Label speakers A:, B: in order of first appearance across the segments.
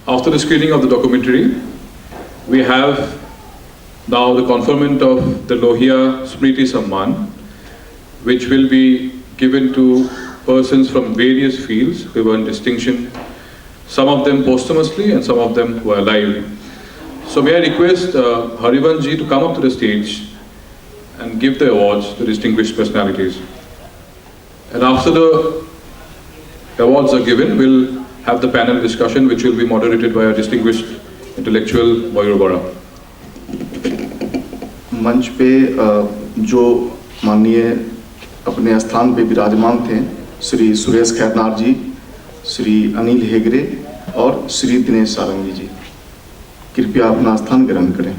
A: After the screening of the documentary, we have now the conferment of the Lohia Smriti Samman, which will be given to persons from various fields who earned distinction, some of them posthumously and some of them who are alive. So may I request Harivansh ji to come up to the stage and give the awards to distinguished personalities. And after the awards are given, we'll have the panel discussion, which will be moderated by our distinguished intellectual Mayur Bora.
B: मंच पे जो माननीय अपने स्थान पे विराजमान थे, श्री सुरेश खैरनार जी, श्री अनिल हेगड़े और श्री दिनेश सारंगी जी, कृपया अपना स्थान ग्रहण करें.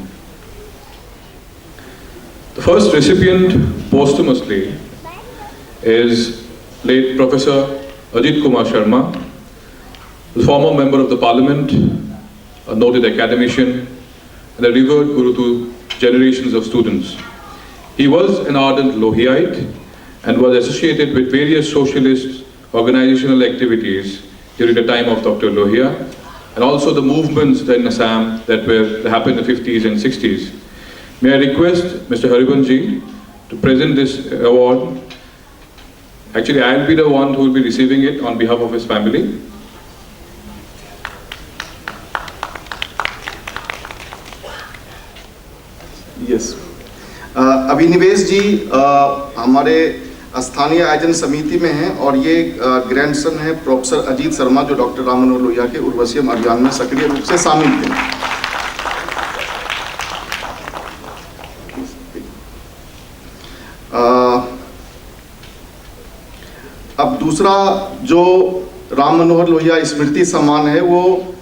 A: The first recipient posthumously is late Professor Ajit Kumar Sharma, the former member of the Parliament, a noted academician, and a revered guru to generations of students. He was an ardent Lohiite and was associated with various socialist organizational activities during the time of Dr. Lohia, and also the movements in Assam that happened in the 50s and 60s. May I request Mr. Harivansh ji to present this award. Actually, I'll be the one who will be receiving it on behalf of his family.
B: Yes, Abhinivesh ji हमारे स्थानीय आयोजन समिति में हैं और ये grandson है professor Ajit Sharma, जो डॉक्टर राम मनोहर लोहिया के उर्वशीयम अभियान में सक्रिय रूप से शामिल थे. अब दूसरा जो राम मनोहर लोहिया स्मृति सम्मान है, वो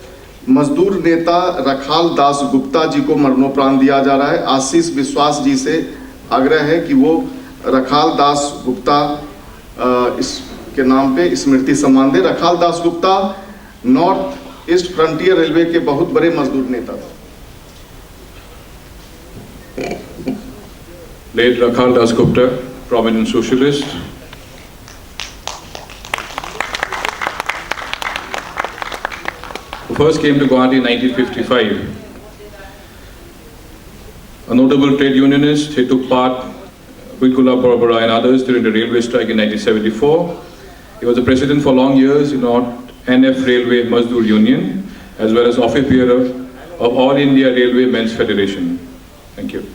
B: मजदूर नेता रखाल दास गुप्ता जी को मरणोपरांत दिया जा रहा है. आशीष विश्वास जी से आग्रह है कि वो रखाल दास गुप्ता इसके नाम पे स्मृति सम्मान दे. Rakhal Das Gupta north east frontier railway के बहुत बड़े मजदूर नेता थे.
A: Late Rakhal Das Gupta, prominent socialist. Who first came to Guwahati in 1955. A notable trade unionist, he took part with Gulab Bora and others during the railway strike in 1974. He was the president for long years in NF Railway Mazdoor Union, as well as office bearer of All India Railway Men's Federation. Thank you.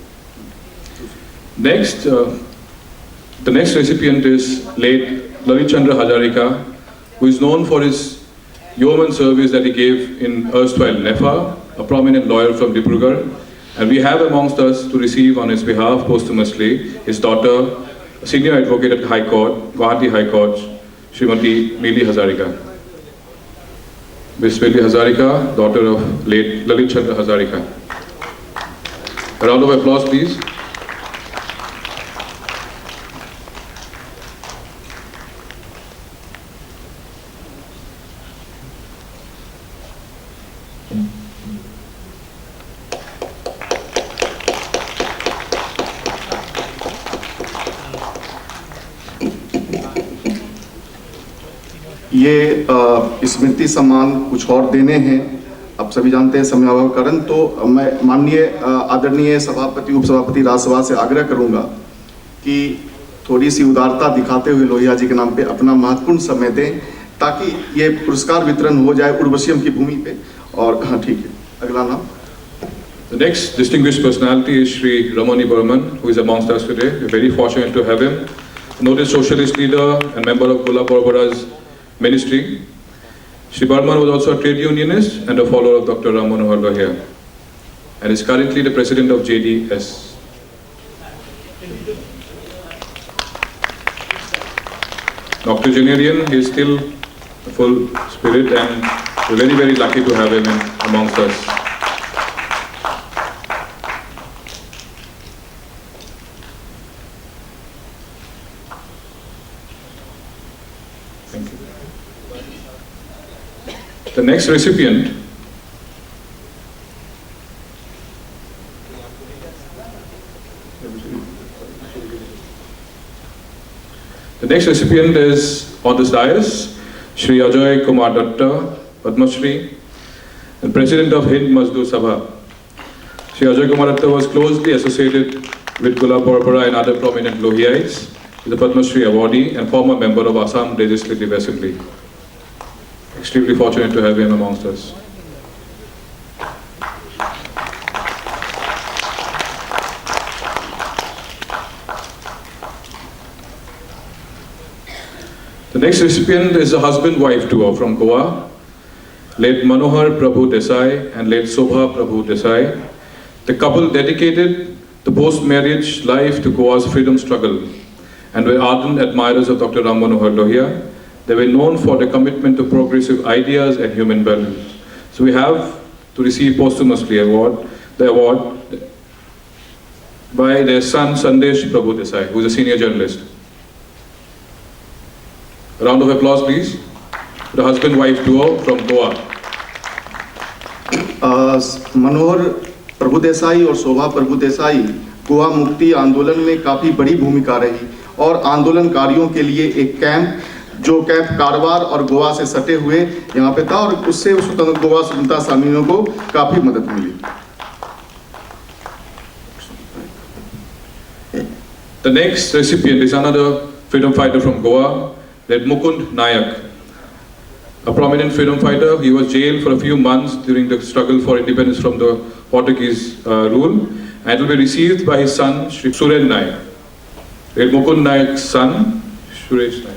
A: Next, the next recipient is late Lalit Chandra Hazarika, who is known for his yeoman service that he gave in erstwhile NEFA, a prominent lawyer from Dibrugarh. And we have amongst us to receive on his behalf posthumously his daughter, a senior advocate at High Court, Guwahati High Court, Srimati Mili Hazarika. Miss Mili Hazarika, daughter of late Lalit Chandra Hazarika. A round of applause, please.
B: ये स्मृति सम्मान कुछ और देने हैं, आप सभी जानते हैं समय अभाव कारण, तो मैं माननीय आदरणीय सभापति उपसभापति राज्यसभा से आग्रह करूंगा कि थोड़ी सी उदारता दिखाते हुए लोहिया जी के नाम पे अपना महत्वपूर्ण समय दें, ताकि ये पुरस्कार वितरण हो जाए उर्वशीयम की भूमि पे. और हाँ, ठीक है, अगला नाम.
A: The next distinguished personality is Shri Ramani Burman, who is amongst us today. We are very fortunate to have him. A noted socialist leader and member of Gulab Bora's ministry. Shri Burman was also a trade unionist and a follower of Dr. Ram Manohar Lohia, and is currently the president of JDS. Octogenarian, he is still a full spirit, and we're very, very lucky to have him amongst us. Thank you. The next recipient is on this dais, Shri Ajay Kumar Datta, Padma Shri. and President of Hind Mazdoor Sabha. Shri Ajay Kumar Atta was closely associated with Gulab Borpara and other prominent Lohiaites, the Padma Shri awardee and former member of Assam Legislative Assembly. Extremely fortunate to have him amongst us. The next recipient is a husband-wife duo from Goa, late Manohar Prabhu Desai and late Sobha Prabhu Desai. The couple dedicated the post-marriage life to Goa's freedom struggle and were ardent admirers of Dr. Ram Manohar Lohia. They were known for their commitment to progressive ideas and human values. So we have to receive posthumously the award by their son Sandesh Prabhu Desai, who is a senior journalist. A round of applause, please. The husband-wife duo from Goa.
B: मनोहर प्रभु देसाई और शोभा प्रभु देसाई गोवा मुक्ति आंदोलन में काफ़ी बड़ी भूमिका रही और आंदोलनकारियों के लिए एक कैंप जो कैंप कारवार और गोवा से सटे हुए यहाँ पे था और उससे स्वतंत्र गोवा स्वतंत्रता सेनानियों को काफ़ी मदद मिली.
A: The next recipient is another freedom fighter from Goa, that Mukund Nayak, a prominent freedom fighter. He was jailed for a few months during the struggle for independence from the Portuguese rule, and will be received by his son, Shri Suren Nayak. That Mukund Nayak's son, Suresh Nayak.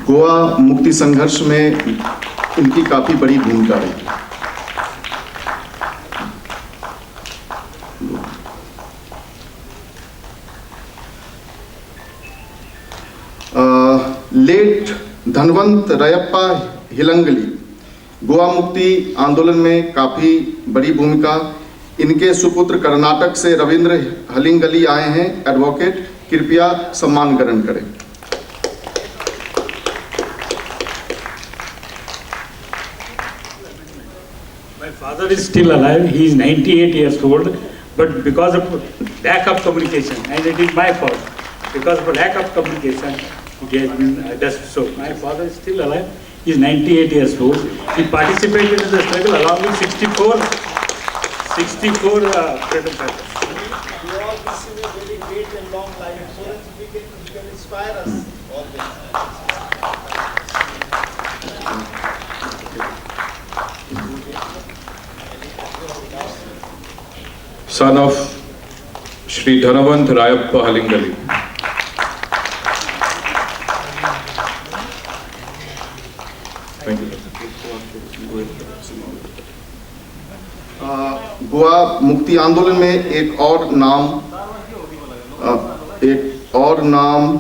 B: Goa मुक्ति संघर्ष में इनकी काफ़ी बड़ी भूमिका रही. Late Dhanvant Rayappa हिलंगली Goa मुक्ति आंदोलन में काफ़ी बड़ी भूमिका. इनके सुपुत्र कर्नाटक से रविंद्र हलिंगली आए हैं एडवोकेट. कृपया सम्मान ग्रहण करें.
C: My father is still alive. He is 98 years old, but because of lack of communication, and it is my fault, because of lack of communication, it has been just so. My father is still alive. He is 98 years old. He participated in the struggle along with 64 freedom fighters.
D: You all wish you a very great and long life, so that you can inspire us always.
A: Son of Shri Dhanavant Rayappa Halingali. Thank you.
B: Goa मुक्ति आंदोलन में एक और नाम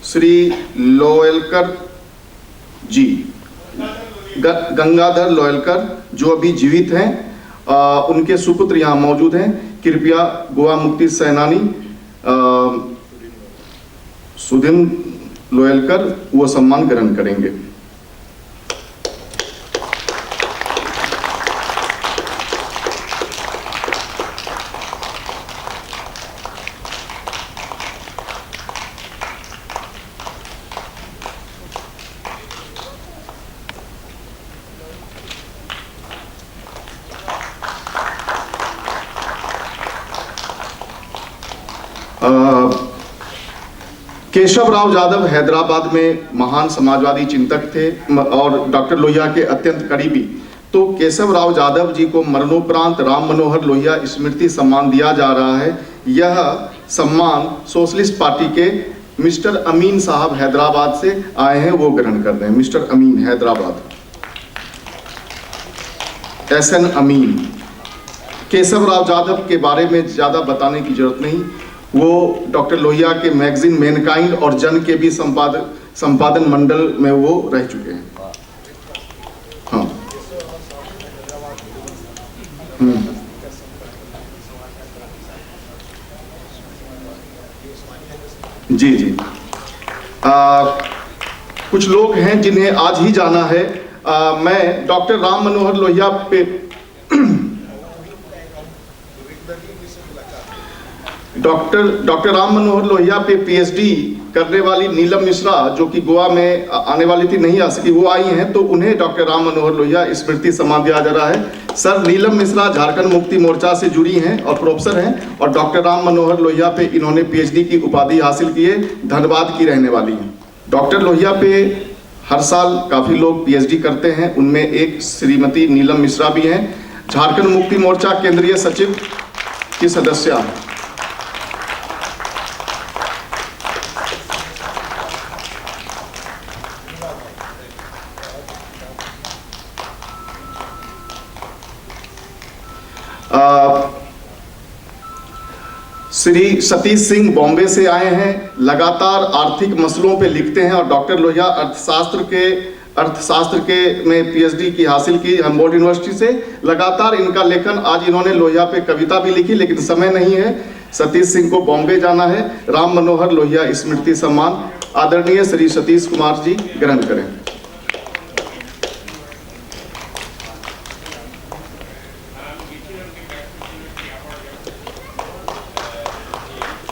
B: श्री लोयलकर जी, गंगाधर लोयलकर, जो अभी जीवित हैं. उनके सुपुत्र यहाँ मौजूद हैं. कृपया गोवा मुक्ति सेनानी सुधीन लोयलकर वो सम्मान ग्रहण करेंगे. केशव राव यादव हैदराबाद में महान समाजवादी चिंतक थे और डॉक्टर लोहिया के अत्यंत करीबी. तो केशव राव यादव जी को मरणोपरांत राम मनोहर लोहिया स्मृति सम्मान दिया जा रहा है. यह सम्मान सोशलिस्ट पार्टी के मिस्टर अमीन साहब हैदराबाद से आए हैं, वो ग्रहण कर रहे हैं. मिस्टर अमीन हैदराबाद, SN अमीन. केशव राव यादव के बारे में ज़्यादा बताने की जरूरत नहीं. वो डॉक्टर लोहिया के मैगजीन मैनकाइंड और जन के भी संपादन मंडल में वो रह चुके हैं. हाँ. जी जी. कुछ लोग हैं जिन्हें आज ही जाना है. मैं डॉक्टर राम मनोहर लोहिया पे डॉक्टर राम मनोहर लोहिया पे पीएचडी करने वाली नीलम मिश्रा, जो कि गोवा में आने वाली थी, नहीं आ सकी, वो आई हैं, तो उन्हें डॉक्टर राम मनोहर लोहिया स्मृति सम्मान दिया जा रहा है। सर नीलम मिश्रा झारखंड मुक्ति मोर्चा से जुड़ी हैं और प्रोफेसर हैं, और डॉक्टर राम मनोहर लोहिया पे इन्होंने पीएचडी की उपाधि हासिल की है, धनबाद की रहने वाली हैं। डॉक्टर लोहिया पे हर साल काफ़ी लोग पीएचडी करते हैं, उनमें एक श्रीमती नीलम मिश्रा भी हैं, झारखंड मुक्ति मोर्चा केंद्रीय सचिव की सदस्य हैं। श्री सतीश सिंह बॉम्बे से आए हैं, लगातार आर्थिक मसलों पे लिखते हैं, और डॉक्टर लोहिया अर्थशास्त्र के में पीएचडी की हासिल की हम्बोल्ट यूनिवर्सिटी से। लगातार इनका लेखन, आज इन्होंने लोहिया पे कविता भी लिखी, लेकिन समय नहीं है, सतीश सिंह को बॉम्बे जाना है। राम मनोहर लोहिया स्मृति सम्मान आदरणीय श्री सतीश कुमार जी ग्रहण करें।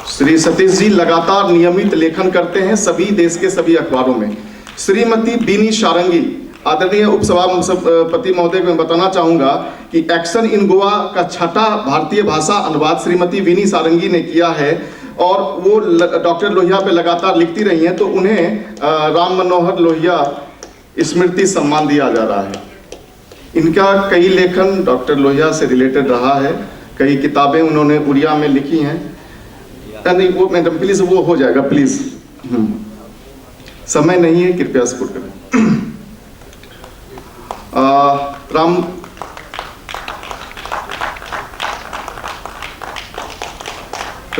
B: श्री सतीश जी लगातार नियमित लेखन करते हैं सभी देश के सभी अखबारों में। श्रीमती बीनी सारंगी, आदरणीय उपसभापति महोदय को मैं बताना चाहूंगा कि एक्शन इन गोवा का छठा भारतीय भाषा अनुवाद श्रीमती बीनी सारंगी ने किया है, और वो डॉक्टर लोहिया पे लगातार लिखती रही हैं, तो उन्हें राम मनोहर लोहिया स्मृति सम्मान दिया जा रहा है। इनका कई लेखन डॉक्टर लोहिया से रिलेटेड रहा है, कई किताबें उन्होंने उड़िया में लिखी हैं। नहीं, वो मैडम प्लीज, वो हो जाएगा प्लीज, समय नहीं है, कृपया सपोर्ट करें।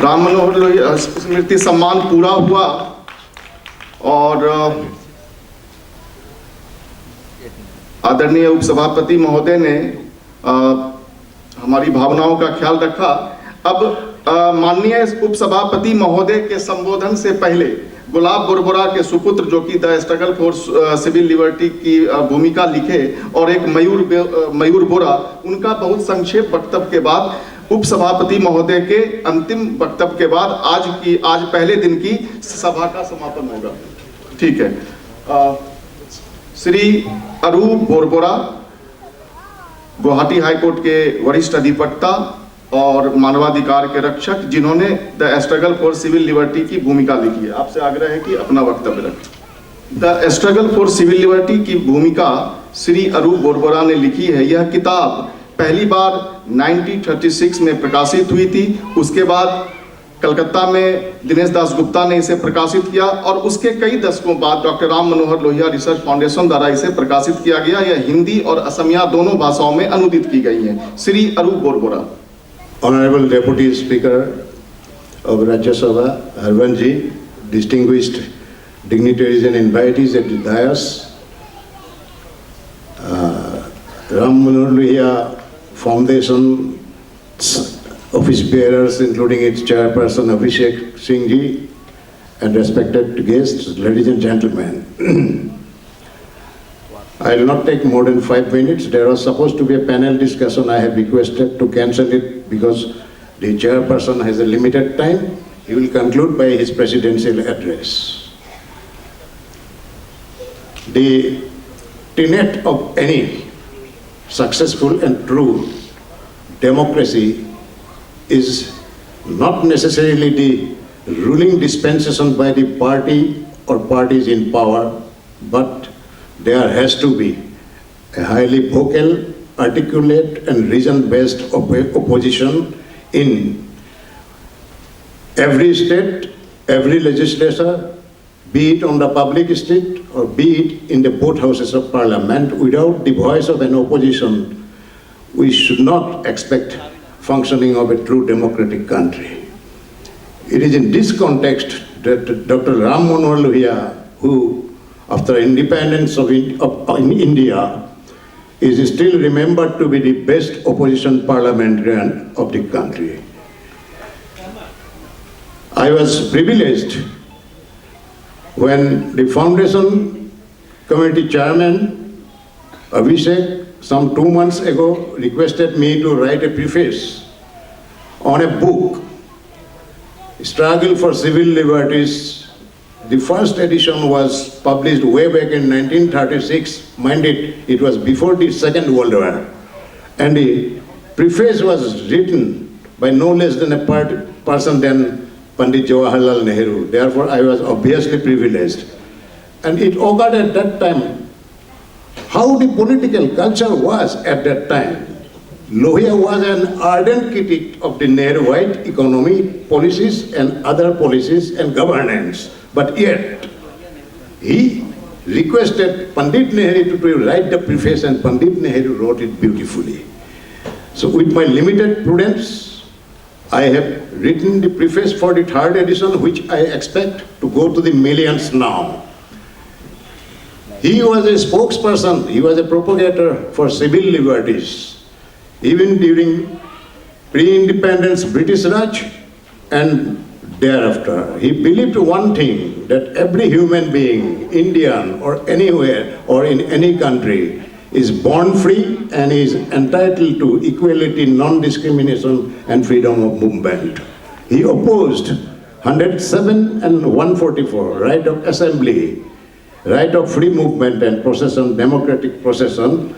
B: राम मनोहर लोहिया स्मृति सम्मान पूरा हुआ, और आदरणीय उपसभापति महोदय ने हमारी भावनाओं का ख्याल रखा। अब माननीय उपसभापति महोदय के संबोधन से पहले गुलाब बोरबोरा के सुपुत्र, जो कि the struggle for civil liberty की भूमिका लिखे, और एक मयूर बोरा, उनका बहुत संक्षेप वक्तव्य के बाद उपसभापति महोदय के अंतिम वक्तव्य के बाद आज पहले दिन की सभा का समापन होगा। ठीक है। श्री अरूप बोरबोरा, गुवाहाटी हाईकोर्ट के वरिष्ठ अधिवक्ता और मानवाधिकार के रक्षक, जिन्होंने the struggle for civil liberty की भूमिका लिखी है, आपसे आग्रह है कि अपना वक्तव्य रखें। The struggle for civil liberty की भूमिका श्री अरूप बोरबोरा ने लिखी है। यह किताब पहली बार 1936 में प्रकाशित हुई थी, उसके बाद कलकत्ता में दिनेश दास गुप्ता ने इसे प्रकाशित किया, और उसके कई दशकों बाद doctor Ram Manohar Lohia research foundation द्वारा इसे प्रकाशित किया गया। यह हिंदी और असमिया दोनों भाषाओं में अनुदित की गई है। Shri Arup Borbora.
E: Honorable Deputy Speaker of Rajya Sabha, Harvanji, distinguished dignitaries and invitees at the dais, Ram Manohar Lohiya Foundation office bearers, including its chairperson Abhishek Singh ji, and respected guests, ladies and gentlemen. I will not take more than 5 minutes. There was supposed to be a panel discussion. I have requested to cancel it because the chairperson has a limited time. He will conclude by his presidential address. The tenet of any successful and true democracy is not necessarily the ruling dispensation by the party or parties in power, but there has to be a highly vocal, articulate and reason-based opposition in every state, every legislature, be it on the public street or be it in the both houses of parliament. Without the voice of an opposition, we should not expect functioning of a true democratic country. It is in this context that Dr. Ram Manohar Lohiya, who after independence of India, is still remembered to be the best opposition parliamentarian of the country. I was privileged when the foundation committee chairman Abhishek some 2 months ago requested me to write a preface on a book Struggle for Civil Liberties. The first edition was published way back in 1936. Mind it was before the Second World War. And the preface was written by no less than a person than Pandit Jawaharlal Nehru. Therefore, I was obviously privileged. And it occurred at that time how the political culture was at that time. Lohia was an ardent critic of the Nehruite economy policies and other policies and governance. But yet, he requested Pandit Nehru to write the preface, and Pandit Nehru wrote it beautifully. So with my limited prudence, I have written the preface for the third edition, which I expect to go to the millions now. He was a spokesperson, he was a propagator for civil liberties. Even during pre-independence British Raj and thereafter, he believed one thing, that every human being, Indian or anywhere or in any country, is born free and is entitled to equality, non-discrimination and freedom of movement. He opposed 107 and 144, right of assembly, right of free movement and procession, democratic procession,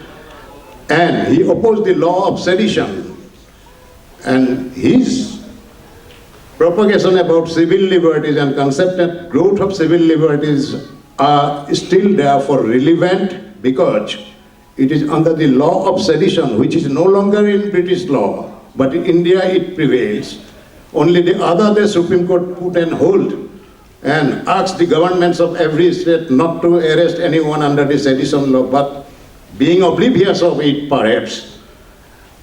E: and he opposed the law of sedition. And his propagation about civil liberties and concept growth of civil liberties are still therefore relevant, because it is under the law of sedition, which is no longer in British law, but in India it prevails. Only the other day Supreme Court put an hold and asked the governments of every state not to arrest anyone under the sedition law, but being oblivious of it perhaps,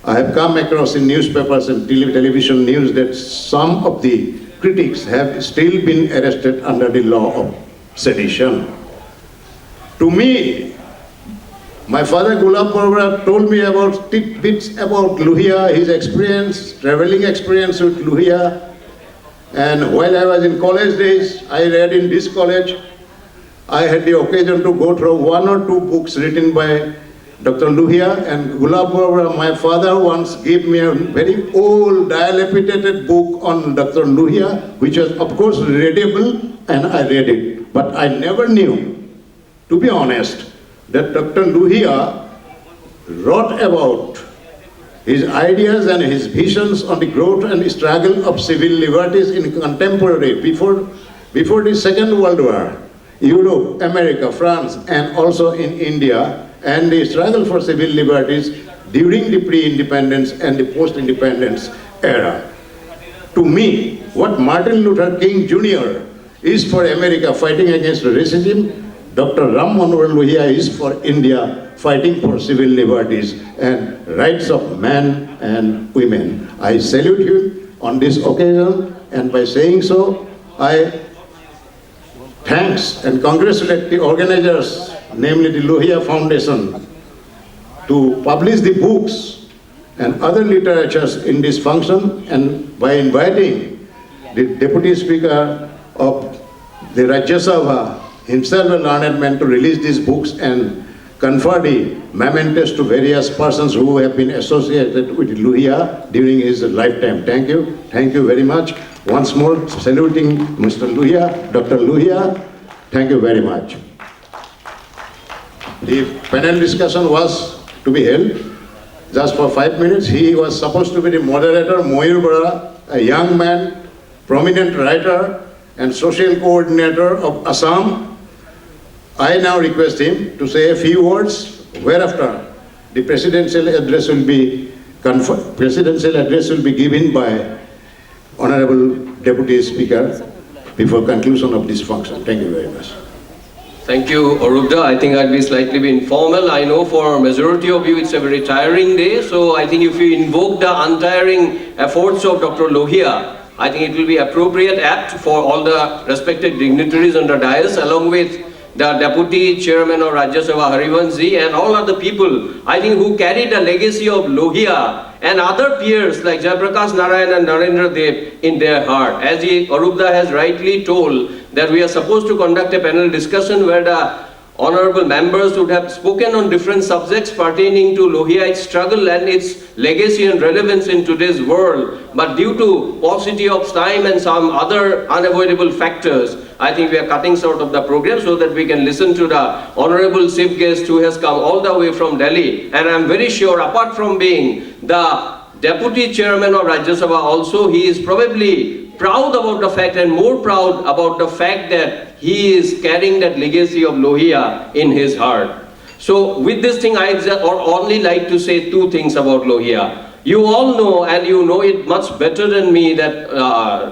E: I have come across in newspapers and television news that some of the critics have still been arrested under the law of sedition. To me, my father Gulab Barbara told me about tidbits about Lohia, his experience, traveling experience with Lohia. And while I was in college days, I read in this college, I had the occasion to go through one or two books written by Dr. Lohia, and Gulab Barbara, my father, once gave me a very old, dilapidated book on Dr. Lohia, which was of course readable, and I read it. But I never knew, to be honest, that Dr. Lohia wrote about his ideas and his visions on the growth and struggle of civil liberties in contemporary, before the Second World War, Europe, America, France, and also in India, and the struggle for civil liberties during the pre-independence and the post-independence era. To me, what Martin Luther King Jr. is for America fighting against racism, Dr. Ram Manohar Lohia is for India fighting for civil liberties and rights of men and women. I salute him on this occasion, and by saying so, I thanks and congratulate the organizers, namely the Lohia Foundation, to publish the books and other literatures in this function, and by inviting the Deputy Speaker of the Rajya Sabha, himself a learned man, to release these books and confer the mementos to various persons who have been associated with Lohia during his lifetime. Thank you very much. Once more, saluting Mr. Lohia, Dr. Lohia, thank you very much. The panel discussion was to be held just for 5 minutes. He was supposed to be the moderator, Moyur Bora, a young man, prominent writer and social coordinator of Assam. I now request him to say a few words, whereafter the presidential address will be given by Honorable Deputy Speaker before conclusion of this function. Thank you very much.
F: Thank you, Arupda. I think I'll be slightly informal. I know for majority of you it's a very tiring day, so I think if you invoke the untiring efforts of Dr. Lohia, I think it will be appropriate, apt for all the respected dignitaries on the dais, along with the Deputy Chairman of Rajya Sabha, Harivanshi, and all other people, I think, who carry the legacy of Lohia and other peers like Jayaprakash Narayan and Narendra Dev in their heart. As Arupda has rightly told, that we are supposed to conduct a panel discussion where the honorable members would have spoken on different subjects pertaining to Lohia's struggle and its legacy and relevance in today's world. But due to paucity of time and some other unavoidable factors, I think we are cutting short of the program so that we can listen to the honorable chief guest who has come all the way from Delhi. And I'm very sure, apart from being the deputy chairman of Rajya Sabha also, he is probably proud about the fact and more proud about the fact that he is carrying that legacy of Lohia in his heart. So with this thing, I would only like to say two things about Lohia. You all know, and you know it much better than me, that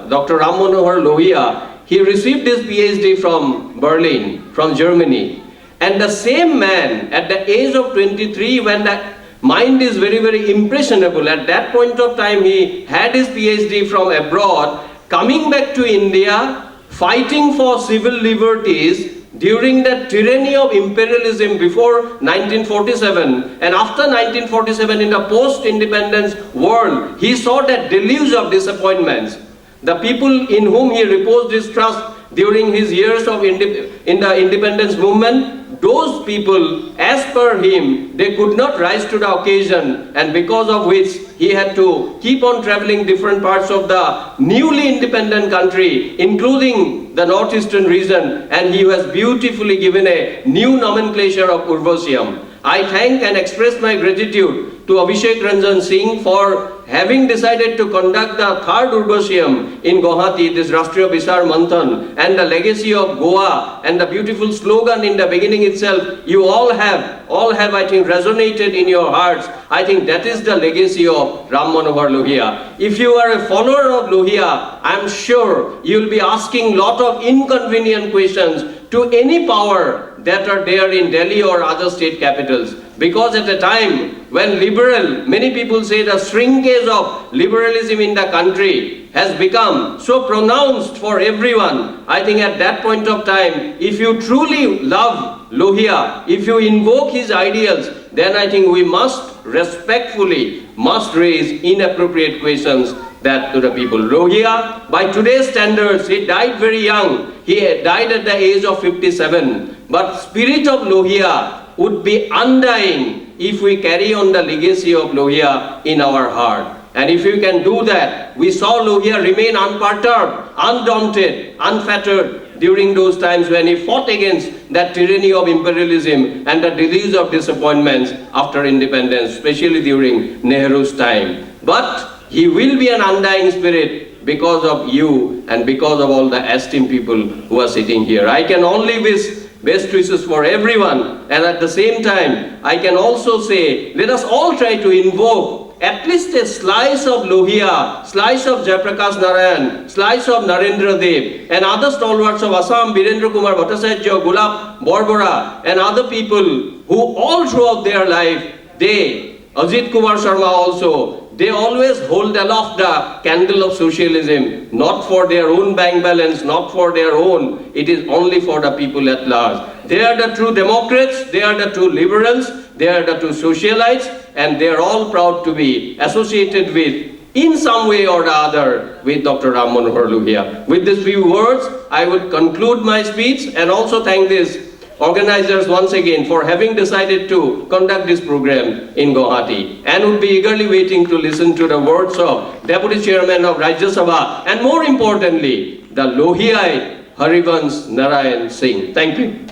F: Dr. Ram Manohar Lohia, he received his PhD from Berlin, from Germany. And the same man, at the age of 23, when the mind is very, very impressionable, at that point of time he had his PhD from abroad, coming back to India, fighting for civil liberties during the tyranny of imperialism before 1947, and after 1947 in the post-independence world, he saw that deluge of disappointments. The people in whom he reposed his trust during his years of in the independence movement, those people, as per him, they could not rise to the occasion, and because of which he had to keep on traveling different parts of the newly independent country, including the northeastern region, and he has beautifully given a new nomenclature of Urvasyam. I thank and express my gratitude to Abhishek Ranjan Singh for having decided to conduct the third Urvasyam in Guwahati, this Rashtriya Visar Manthan, and the legacy of Goa and the beautiful slogan in the beginning itself, you all have I think resonated in your hearts. I think that is the legacy of Ram Manohar Lohia. If you are a follower of Lohia, I am sure you will be asking lot of inconvenient questions to any power that are there in Delhi or other state capitals. Because at a time when many people say the shrinkage of liberalism in the country has become so pronounced for everyone, I think at that point of time, if you truly love Lohia, if you invoke his ideals, then I think we must respectfully raise inappropriate questions that to the people. Lohia, by today's standards, he died very young. He died at the age of 57. But spirit of Lohia would be undying if we carry on the legacy of Lohia in our heart. And if we can do that, we saw Lohia remain unperturbed, undaunted, unfettered during those times when he fought against that tyranny of imperialism and the deluge of disappointments after independence, especially during Nehru's time. But he will be an undying spirit because of you and because of all the esteemed people who are sitting here. I can only wish best wishes for everyone, and at the same time, I can also say, let us all try to invoke at least a slice of Lohia, slice of Jayaprakash Narayan, slice of Narendra Dev, and other stalwarts of Assam, Birendra Kumar Bhattacharya, Gulab Borbora, and other people who all throughout their life, Ajit Kumar Sharma also, they always hold aloft the candle of socialism, not for their own bank balance, not for their own, it is only for the people at large. They are the true Democrats, they are the true liberals, they are the true socialites, and they are all proud to be associated with, in some way or the other, with Dr. Ram Manohar Lohia. With these few words, I would conclude my speech and also thank these organizers once again for having decided to conduct this program in Guwahati, and would be eagerly waiting to listen to the words of Deputy Chairman of Rajya Sabha, and more importantly, the Lohiite Harivansh Narayan Singh. Thank you.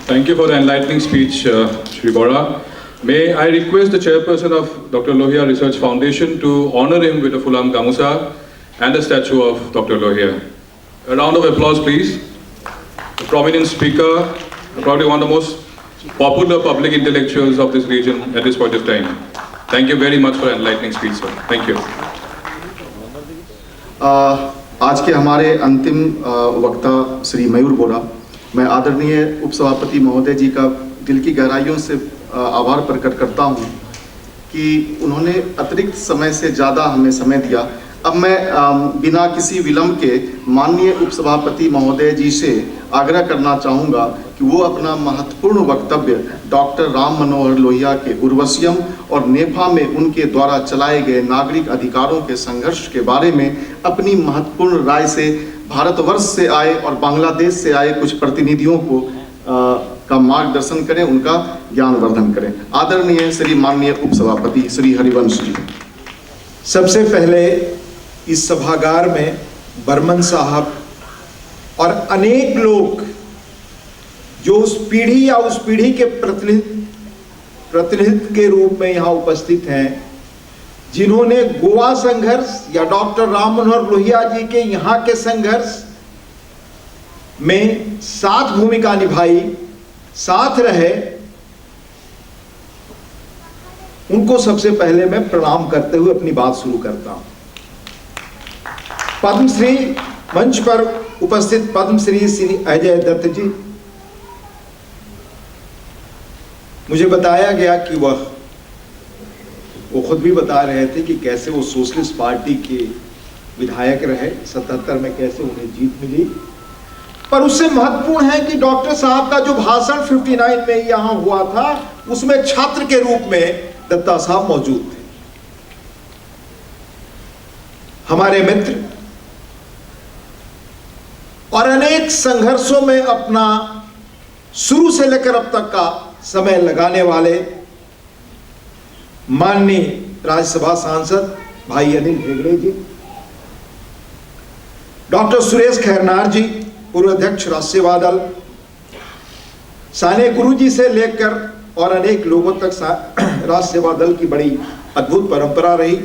A: Thank you for the enlightening speech, Shri Bora. May I request the chairperson of Dr. Lohia Research Foundation to honor him with a Phulam Gamusa and a statue of Dr. Lohia. A round of applause, please. A prominent speaker, probably one of the most popular public intellectuals of this region at this point of time. Thank you very much for an enlightening speech, sir. Thank you.
B: आज के हमारे अंतिम वक्ता श्री मयूर बोरा, मैं आदरणीय उपसभापति महोदय जी का दिल की गहराइयों से आभार प्रकट करता हूं कि उन्होंने अतिरिक्त समय से ज़्यादा हमें समय दिया। अब मैं बिना किसी विलंब के माननीय उपसभापति महोदय जी से आग्रह करना चाहूँगा कि वो अपना महत्वपूर्ण वक्तव्य डॉक्टर राम मनोहर लोहिया के उर्वशियम और नेफा में उनके द्वारा चलाए गए नागरिक अधिकारों के संघर्ष के बारे में अपनी महत्वपूर्ण राय से भारतवर्ष से आए और बांग्लादेश से आए कुछ प्रतिनिधियों को का मार्गदर्शन करें, उनका ज्ञानवर्धन करें। आदरणीय श्री माननीय उपसभापति श्री हरिवंश जी।
G: सबसे पहले इस सभागार में बर्मन साहब और अनेक लोग जो उस पीढ़ी या उस पीढ़ी के प्रतिनिधित्व के रूप में यहाँ उपस्थित हैं, जिन्होंने गोवा संघर्ष या डॉक्टर राम मनोहर लोहिया जी के यहाँ के संघर्ष में साथ भूमिका निभाई, साथ रहे, उनको सबसे पहले मैं प्रणाम करते हुए अपनी बात शुरू करता हूं। पद्मश्री मंच पर उपस्थित पद्मश्री श्री अजय दत्त जी, मुझे बताया गया कि वो खुद भी बता रहे थे कि कैसे वो सोशलिस्ट पार्टी के विधायक रहे, 77 में कैसे उन्हें जीत मिली। पर उससे महत्वपूर्ण है कि डॉक्टर साहब का जो भाषण 59 में यहां हुआ था, उसमें छात्र के रूप में दत्ता साहब मौजूद थे। हमारे मित्र और अनेक संघर्षों में अपना शुरू से लेकर अब तक का समय लगाने वाले माननीय राज्यसभा सांसद भाई अनिल हेगड़े जी, डॉक्टर सुरेश खैरनार जी, पूर्व अध्यक्ष राष्ट्रीय सेवा दल, साने गुरु जी से लेकर और अनेक लोगों तक राष्ट्रीय सेवा दल की बड़ी अद्भुत परंपरा रही।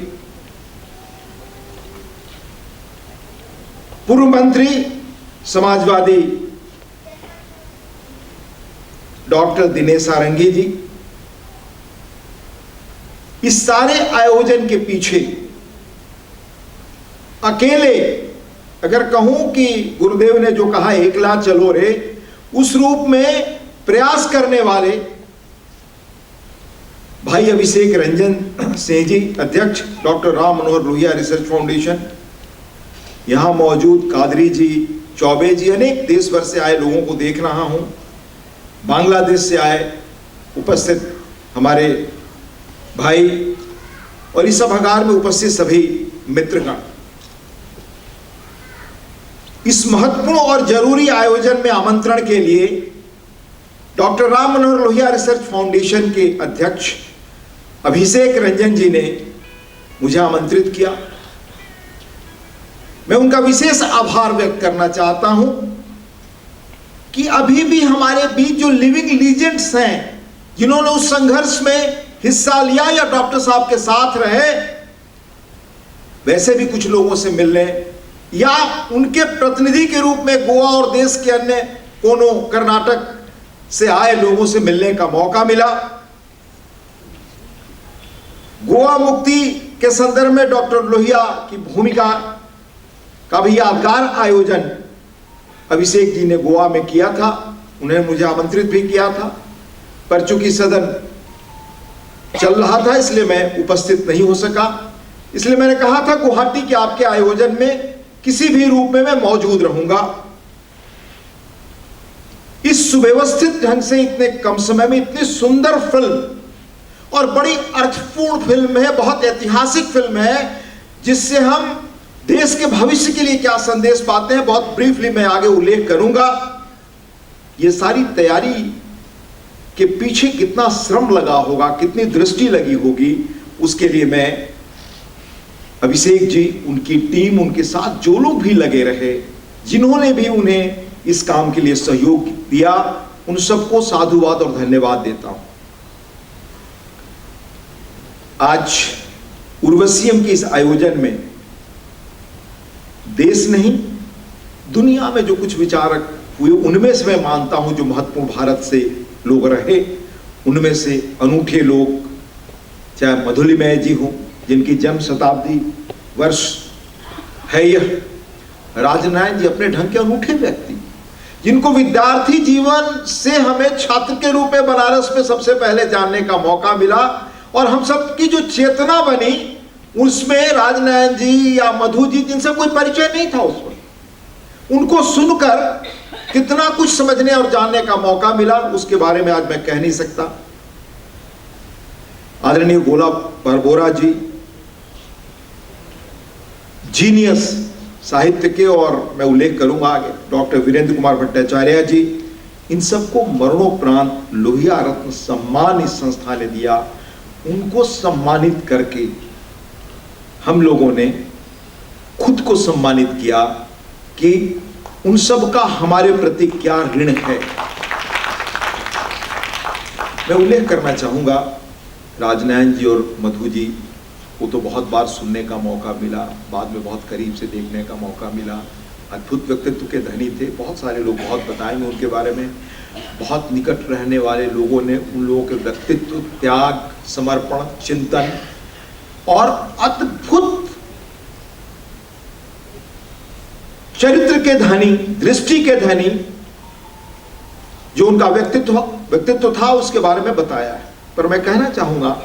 G: पूर्व मंत्री समाजवादी डॉक्टर दिनेश सारंगी जी, इस सारे आयोजन के पीछे अकेले अगर कहूं कि गुरुदेव ने जो कहा एकला चलो रे, उस रूप में प्रयास करने वाले भाई अभिषेक रंजन सिंह जी, अध्यक्ष doctor Ram Manohar Lohia research foundation, यहां मौजूद कादरी जी, चौबे जी, अनेक देश भर से आए लोगों को देख रहा हूं, बांग्लादेश से आए उपस्थित हमारे भाई और इस सभागार में उपस्थित सभी मित्रगण, इस महत्वपूर्ण और जरूरी आयोजन में आमंत्रण के लिए doctor Ram Manohar Lohia research foundation के अध्यक्ष अभिषेक रंजन जी ने मुझे आमंत्रित किया। मैं उनका विशेष आभार व्यक्त करना चाहता हूं कि अभी भी हमारे बीच जो लिविंग लीजेंड्स हैं, जिन्होंने उस संघर्ष में हिस्सा लिया या डॉक्टर साहब के साथ रहे, वैसे भी कुछ लोगों से मिलने या उनके प्रतिनिधि के रूप में गोवा और देश के अन्य कोनों, कर्नाटक से आए लोगों से मिलने का मौका मिला। गोवा मुक्ति के संदर्भ में डॉक्टर लोहिया की भूमिका का भी यादगार आयोजन अभिषेक जी ने गोवा में किया था, उन्हें मुझे आमंत्रित भी किया था, पर चूंकि सदन चल रहा था इसलिए मैं उपस्थित नहीं हो सका। इसलिए मैंने कहा था गुवाहाटी के आपके आयोजन में किसी भी रूप में मैं मौजूद रहूंगा। इस सुव्यवस्थित ढंग से इतने कम समय में इतनी सुंदर फिल्म और बड़ी अर्थपूर्ण फिल्म है, बहुत ऐतिहासिक फिल्म है, जिससे हम देश के भविष्य के लिए क्या संदेश पाते हैं, बहुत ब्रीफली मैं आगे उल्लेख करूंगा। ये सारी तैयारी के पीछे कितना श्रम लगा होगा, कितनी दृष्टि लगी होगी, उसके लिए मैं अभिषेक जी, उनकी टीम, उनके साथ जो लोग भी लगे रहे, जिन्होंने भी उन्हें इस काम के लिए सहयोग दिया, उन सबको साधुवाद और धन्यवाद देता हूं। आज उर्वशीयम के इस आयोजन में देश नहीं, दुनिया में जो कुछ विचारक हुए, उनमें से मैं मानता हूं जो महत्वपूर्ण भारत से लोग रहे, उनमें से अनूठे लोग, चाहे मधुलिमय जी हो, जिनकी जन्म शताब्दी वर्ष है यह, राजनारायण जी अपने ढंग के अनूठे व्यक्ति, जिनको विद्यार्थी जीवन से हमें छात्र के रूप में बनारस में सबसे पहले जानने का मौका मिला, और हम सब की जो चेतना बनी उसमें राजनारायण जी या मधु जी, जिनसे कोई परिचय नहीं था उस वक्त, उनको सुनकर कितना कुछ समझने और जानने का मौका मिला, उसके बारे में आज मैं कह नहीं सकता। आदरणीय गोला परबोरा जी, जीनियस साहित्य के, और मैं उल्लेख करूंगा आगे, डॉक्टर वीरेंद्र कुमार भट्टाचार्य जी, इन सबको मरणोपरांत लोहिया रत्न सम्मान इस संस्था ने दिया। उनको सम्मानित करके हम लोगों ने खुद को सम्मानित किया कि उन सब का हमारे प्रति क्या ऋण है। मैं उल्लेख करना चाहूंगा, राजनयन जी और मधु जी को तो बहुत बार सुनने का मौका मिला, बाद में बहुत करीब से देखने का मौका मिला। अद्भुत व्यक्तित्व के धनी थे, बहुत सारे लोग बहुत बताएंगे उनके बारे में। बहुत निकट रहने वाले लोगों ने उन लोगों के व्यक्तित्व, त्याग, समर्पण, चिंतन और अद्भुत चरित्र के धनी, दृष्टि के धनी, जो उनका व्यक्तित्व था उसके बारे में बताया है। पर मैं कहना चाहूंगा,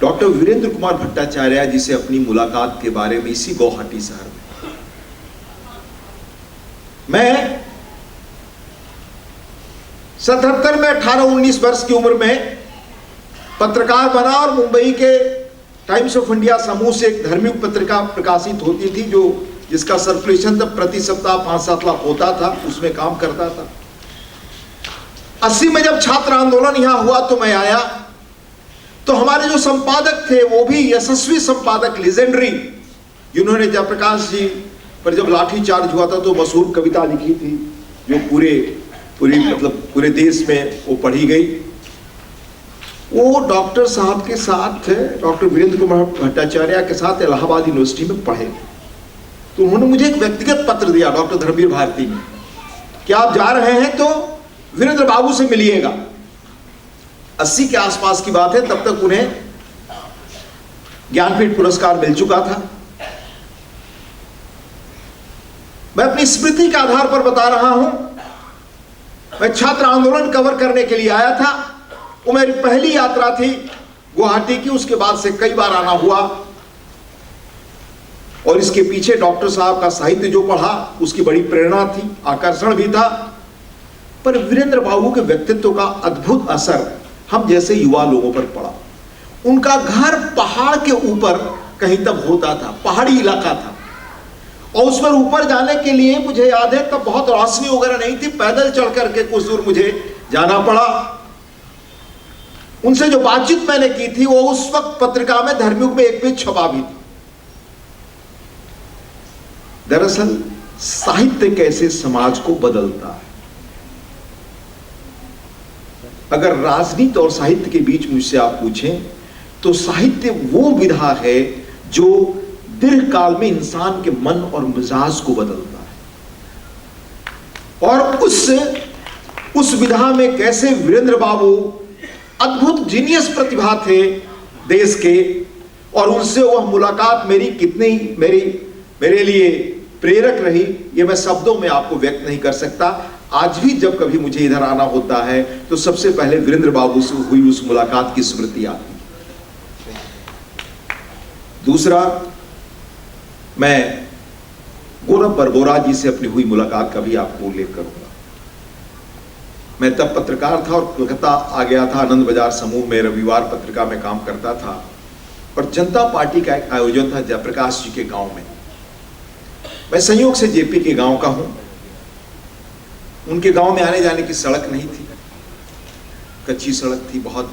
G: डॉक्टर वीरेंद्र कुमार भट्टाचार्य जी से अपनी मुलाकात के बारे में इसी गुवाहाटी शहर में मैं 77 में 18-19 वर्ष की उम्र में पत्रकार बना और मुंबई के टाइम्स ऑफ इंडिया समूह से एक धार्मिक पत्रिका प्रकाशित होती थी, जो जिसका सर्कुलेशन तब प्रति सप्ताह 5-7 लाख होता था, उसमें काम करता था। 80 में जब छात्र आंदोलन यहां हुआ तो मैं आया, तो हमारे जो संपादक थे वो भी यशस्वी संपादक, लेजेंडरी, जिन्होंने जयप्रकाश जी पर जब लाठीचार्ज हुआ था तो मशहूर कविता लिखी थी, जो पूरे देश में वो पढ़ी गई। वो डॉक्टर साहब के साथ, डॉक्टर वीरेंद्र कुमार भट्टाचार्य के साथ इलाहाबाद यूनिवर्सिटी में पढ़े। तो उन्होंने मुझे एक व्यक्तिगत पत्र दिया, डॉक्टर धर्मवीर भारती ने, कि आप जा रहे हैं तो वीरेंद्र बाबू से मिलिएगा। 80 के आसपास की बात है, तब तक उन्हें ज्ञानपीठ पुरस्कार मिल चुका था। मैं अपनी स्मृति के आधार पर बता रहा हूं, मैं छात्र आंदोलन कवर करने के लिए आया था। वो मेरी पहली यात्रा थी गुवाहाटी की, उसके बाद से कई बार आना हुआ। और इसके पीछे डॉक्टर साहब का साहित्य जो पढ़ा, उसकी बड़ी प्रेरणा थी, आकर्षण भी था। पर वीरेंद्र बाबू के व्यक्तित्व का अद्भुत असर हम जैसे युवा लोगों पर पड़ा। उनका घर पहाड़ के ऊपर कहीं तब होता था, पहाड़ी इलाका था, और उस पर ऊपर जाने के लिए मुझे याद है तब बहुत रोशनी वगैरह नहीं थी, पैदल चढ़ करके कुछ दूर मुझे जाना पड़ा। उनसे जो बातचीत मैंने की थी वो उस वक्त पत्रिका में धर्मयुग में एक पेज छपा भी थी। दरअसल साहित्य कैसे समाज को बदलता है। अगर राजनीति और साहित्य के बीच मुझसे आप पूछें तो साहित्य वो विधा है जो दीर्घ काल में इंसान के मन और मिजाज को बदलता है। और उस विधा में कैसे वीरेंद्र बाबू अद्भुत जीनियस प्रतिभा थे देश के, और उनसे वह मुलाकात मेरी कितनी मेरे लिए प्रेरक रही, ये मैं शब्दों में आपको व्यक्त नहीं कर सकता। आज भी जब कभी मुझे इधर आना होता है तो सबसे पहले वीरेंद्र बाबू से हुई उस मुलाकात की स्मृति आती है। दूसरा, मैं गौरव बरबोरा जी से अपनी हुई मुलाकात का भी आपको उल्लेख करूंगा। मैं तब पत्रकार था और कोलकाता आ गया था। आनंद बाजार समूह में रविवार पत्रिका में काम करता था, और जनता पार्टी का एक आयोजन था जयप्रकाश जी के गांव में। मैं संयोग से जेपी के गांव का हूं। उनके गांव में आने जाने की सड़क नहीं थी, कच्ची सड़क थी बहुत।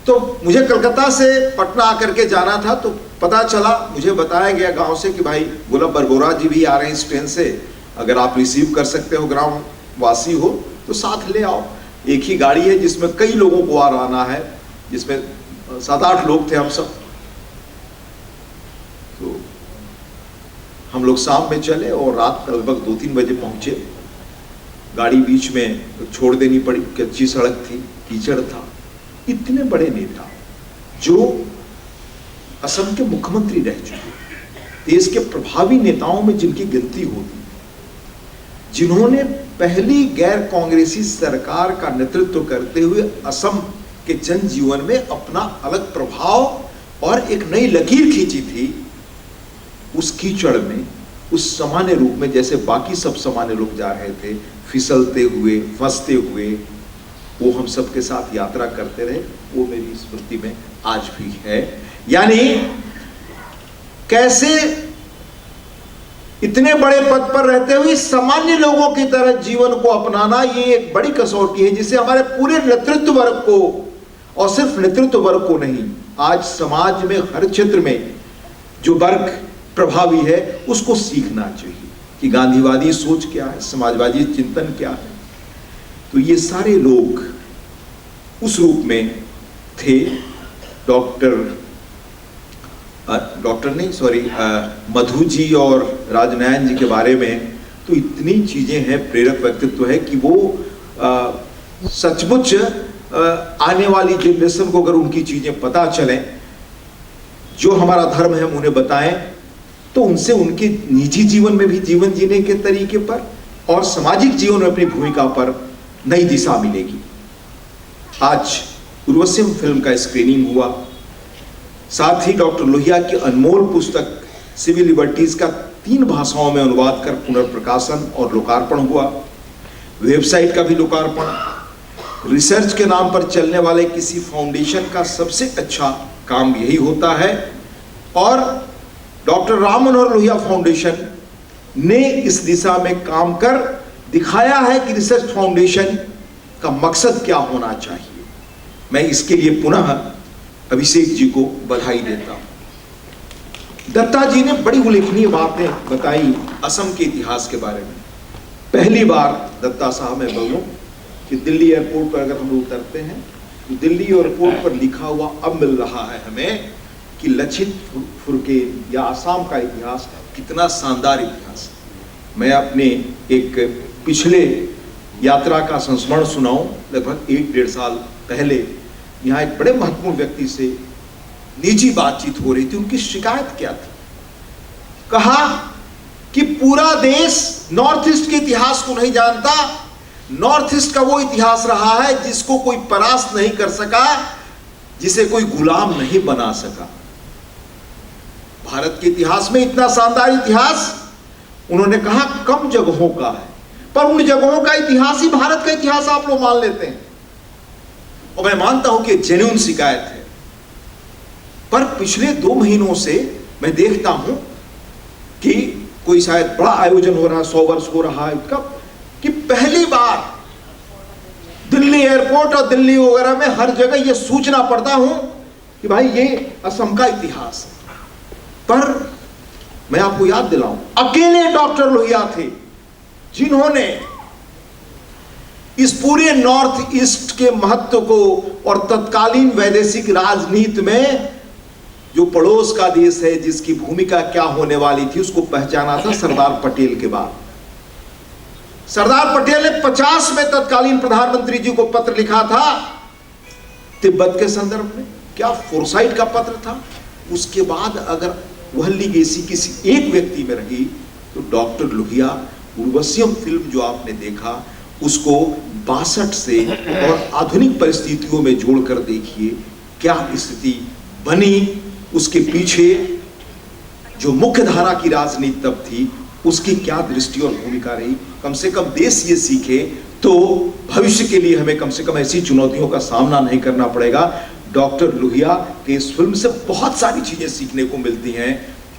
G: तो मुझे कलकत्ता से पटना आकर के जाना था, तो पता चला, मुझे बताया गया गांव से कि भाई गुलाब बरबोरा जी भी आ रहे हैं इस ट्रेन से, अगर आप रिसीव कर सकते हो, ग्राम वासी हो तो साथ ले आओ। एक ही गाड़ी है जिसमें कई लोगों को आना है, जिसमें 7-8 लोग थे हम सब। तो हम लोग शाम में चले और रात लगभग 2-3 बजे पहुंचे। गाड़ी बीच में छोड़ देनी पड़ी, कच्ची सड़क थी, कीचड़ था। इतने बड़े नेता जो असम के मुख्यमंत्री रह चुके, देश के प्रभावी नेताओं में जिनकी गिनती होती, जिन्होंने पहली गैर कांग्रेसी सरकार का नेतृत्व करते हुए असम के जनजीवन में अपना अलग प्रभाव और एक नई लकीर खींची थी, उस कीचड़ में, उस सामान्य रूप में जैसे बाकी सब सामान्य लोग जा रहे थे, फिसलते हुए, फंसते हुए, वो हम सबके साथ यात्रा करते रहे। वो मेरी स्मृति में आज भी है। यानी कैसे इतने बड़े पद पर रहते हुए सामान्य लोगों की तरह जीवन को अपनाना, ये एक बड़ी कसौटी है जिसे हमारे पूरे नेतृत्व वर्ग को, और सिर्फ नेतृत्व वर्ग को नहीं, आज समाज में हर क्षेत्र में जो वर्ग प्रभावी है उसको सीखना चाहिए कि गांधीवादी सोच क्या है, समाजवादी चिंतन क्या है। तो ये सारे लोग उस रूप में थे। मधु जी और राजनयन जी के बारे में तो इतनी चीजें हैं, प्रेरक व्यक्तित्व है कि वो सचमुच आने वाली जनरेशन को अगर उनकी चीजें पता चलें, जो हमारा धर्म है हम उन्हें बताएं, तो उनसे उनके निजी जीवन में भी जीवन जीने के तरीके पर और सामाजिक जीवन में अपनी भूमिका पर नई दिशा मिलेगी। आज उर्वशियम फिल्म का स्क्रीनिंग हुआ, साथ ही डॉक्टर लोहिया की अनमोल पुस्तक सिविल लिबर्टीज का 3 भाषाओं में अनुवाद कर पुनर्प्रकाशन और लोकार्पण हुआ। वेबसाइट का भी लोकार्पण। रिसर्च के नाम पर चलने वाले किसी फाउंडेशन का सबसे अच्छा काम यही होता है, और डॉक्टर राम मनोहर लोहिया फाउंडेशन ने इस दिशा में काम कर दिखाया है कि रिसर्च फाउंडेशन का मकसद क्या होना चाहिए। मैं इसके लिए पुनः अभिषेक जी को बधाई देता हूं। दत्ता जी ने बड़ी उल्लेखनीय बातें बताई असम के इतिहास के बारे में। पहली बार दत्ता साहब मैं बोलूं कि दिल्ली एयरपोर्ट पर अगर हम लोग उतरते हैं तो दिल्ली एयरपोर्ट पर लिखा हुआ अब मिल रहा है हमें कि लचित फुरकेन या आसाम का इतिहास कितना शानदार इतिहास है। मैं अपने एक पिछले यात्रा का संस्मरण सुनाऊं। लगभग 1-1.5 साल पहले यहाँ एक बड़े महत्वपूर्ण व्यक्ति से निजी बातचीत हो रही थी। उनकी शिकायत क्या थी? कहा कि पूरा देश नॉर्थ ईस्ट के इतिहास को नहीं जानता। नॉर्थ ईस्ट का वो इतिहास रहा है जिसको कोई परास्त नहीं कर सका, जिसे कोई गुलाम नहीं बना सका। भारत के इतिहास में इतना शानदार इतिहास उन्होंने कहा कम जगहों का है, पर उन जगहों का इतिहास ही भारत का इतिहास आप लोग मान लेते हैं। और मैं मानता हूं कि जेन्युइन शिकायत है, पर पिछले 2 महीनों से मैं देखता हूं कि कोई शायद बड़ा आयोजन हो रहा है, 100 वर्ष हो रहा है उसका, कि पहली बार दिल्ली एयरपोर्ट और दिल्ली वगैरह में हर जगह यह सूचना पढ़ता हूं कि भाई ये असम का इतिहास है। पर मैं आपको याद दिलाऊं, अकेले डॉक्टर लोहिया थे जिन्होंने इस पूरे नॉर्थ ईस्ट के महत्व को और तत्कालीन वैदेशिक राजनीति में जो पड़ोस का देश है जिसकी भूमिका क्या होने वाली थी उसको पहचाना था सरदार पटेल के बाद। सरदार पटेल ने 50 में तत्कालीन प्रधानमंत्री जी को पत्र लिखा था तिब्बत के संदर्भ में। क्या फोरसाइट का पत्र था। उसके बाद अगर वह लीगेसी किसी एक व्यक्ति में रही तो डॉक्टर लोहिया। उर्वशियम फिल्म जो आपने देखा उसको 62 से और आधुनिक परिस्थितियों में जोड़कर देखिए क्या स्थिति बनी। उसके पीछे जो मुख्य धारा की राजनीति तब थी उसकी क्या दृष्टि और भूमिका रही। कम से कम देश ये सीखे तो भविष्य के लिए हमें कम से कम ऐसी चुनौतियों का सामना नहीं करना पड़ेगा। डॉक्टर लोहिया के इस फिल्म से बहुत सारी चीजें सीखने को मिलती हैं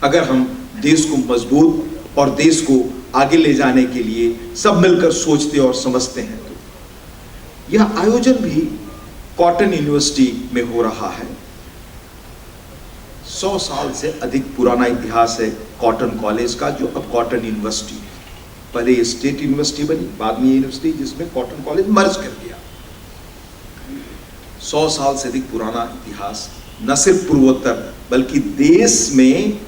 G: अगर हम देश को मजबूत और देश को आगे ले जाने के लिए सब मिलकर सोचते और समझते हैं। तो यह आयोजन भी कॉटन यूनिवर्सिटी में हो रहा है। 100 साल से अधिक पुराना इतिहास है कॉटन कॉलेज का, जो अब कॉटन यूनिवर्सिटी है। पहले ये स्टेट यूनिवर्सिटी बनी, बाद में यूनिवर्सिटी जिसमें कॉटन कॉलेज मर्ज कर दिया। 100 साल से अधिक पुराना इतिहास, न सिर्फ पूर्वोत्तर बल्कि देश में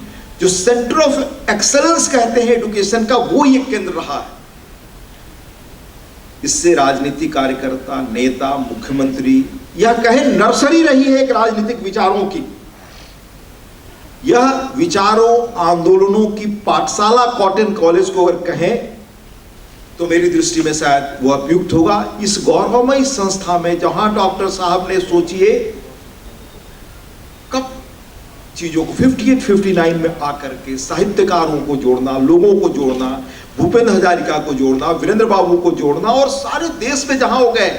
G: जो सेंटर ऑफ एक्सेलेंस कहते हैं एजुकेशन का, वो ये केंद्र रहा है। इससे राजनीतिक कार्यकर्ता, नेता, मुख्यमंत्री या कहे नर्सरी रही है एक राजनीतिक विचारों की। यह विचारों आंदोलनों की पाठशाला कॉटन कॉलेज को अगर कहें तो मेरी दृष्टि में शायद वो उपयुक्त होगा। इस गौरवमयी संस्था में जहां डॉक्टर साहब ने सोचिए कब चीजों को 58-59 में आकर के साहित्यकारों को जोड़ना, लोगों को जोड़ना, भूपेंद्र हजारिका को जोड़ना, वीरेंद्र बाबू को जोड़ना, और सारे देश में जहां हो गए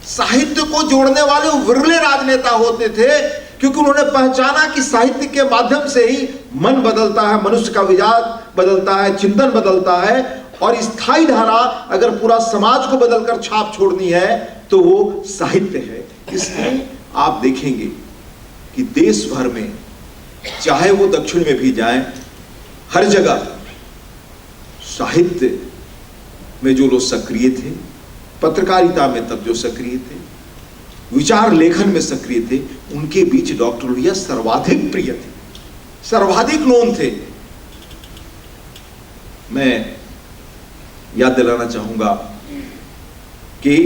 G: साहित्य को जोड़ने वाले विरले राजनेता होते थे, क्योंकि उन्होंने पहचाना कि साहित्य के माध्यम से ही मन बदलता है, मनुष्य का बदलता है, चिंतन बदलता है, और स्थायी धारा अगर पूरा समाज को बदलकर छाप छोड़नी है तो वो साहित्य है। इसलिए आप देखेंगे कि देश भर में, चाहे वो दक्षिण में भी जाएं, हर जगह साहित्य में जो लोग सक्रिय थे, पत्रकारिता में तब जो सक्रिय थे, विचार लेखन में सक्रिय थे, उनके बीच डॉक्टर लोहिया सर्वाधिक प्रिय थे, सर्वाधिक नोन थे। मैं याद दिलाना चाहूंगा कि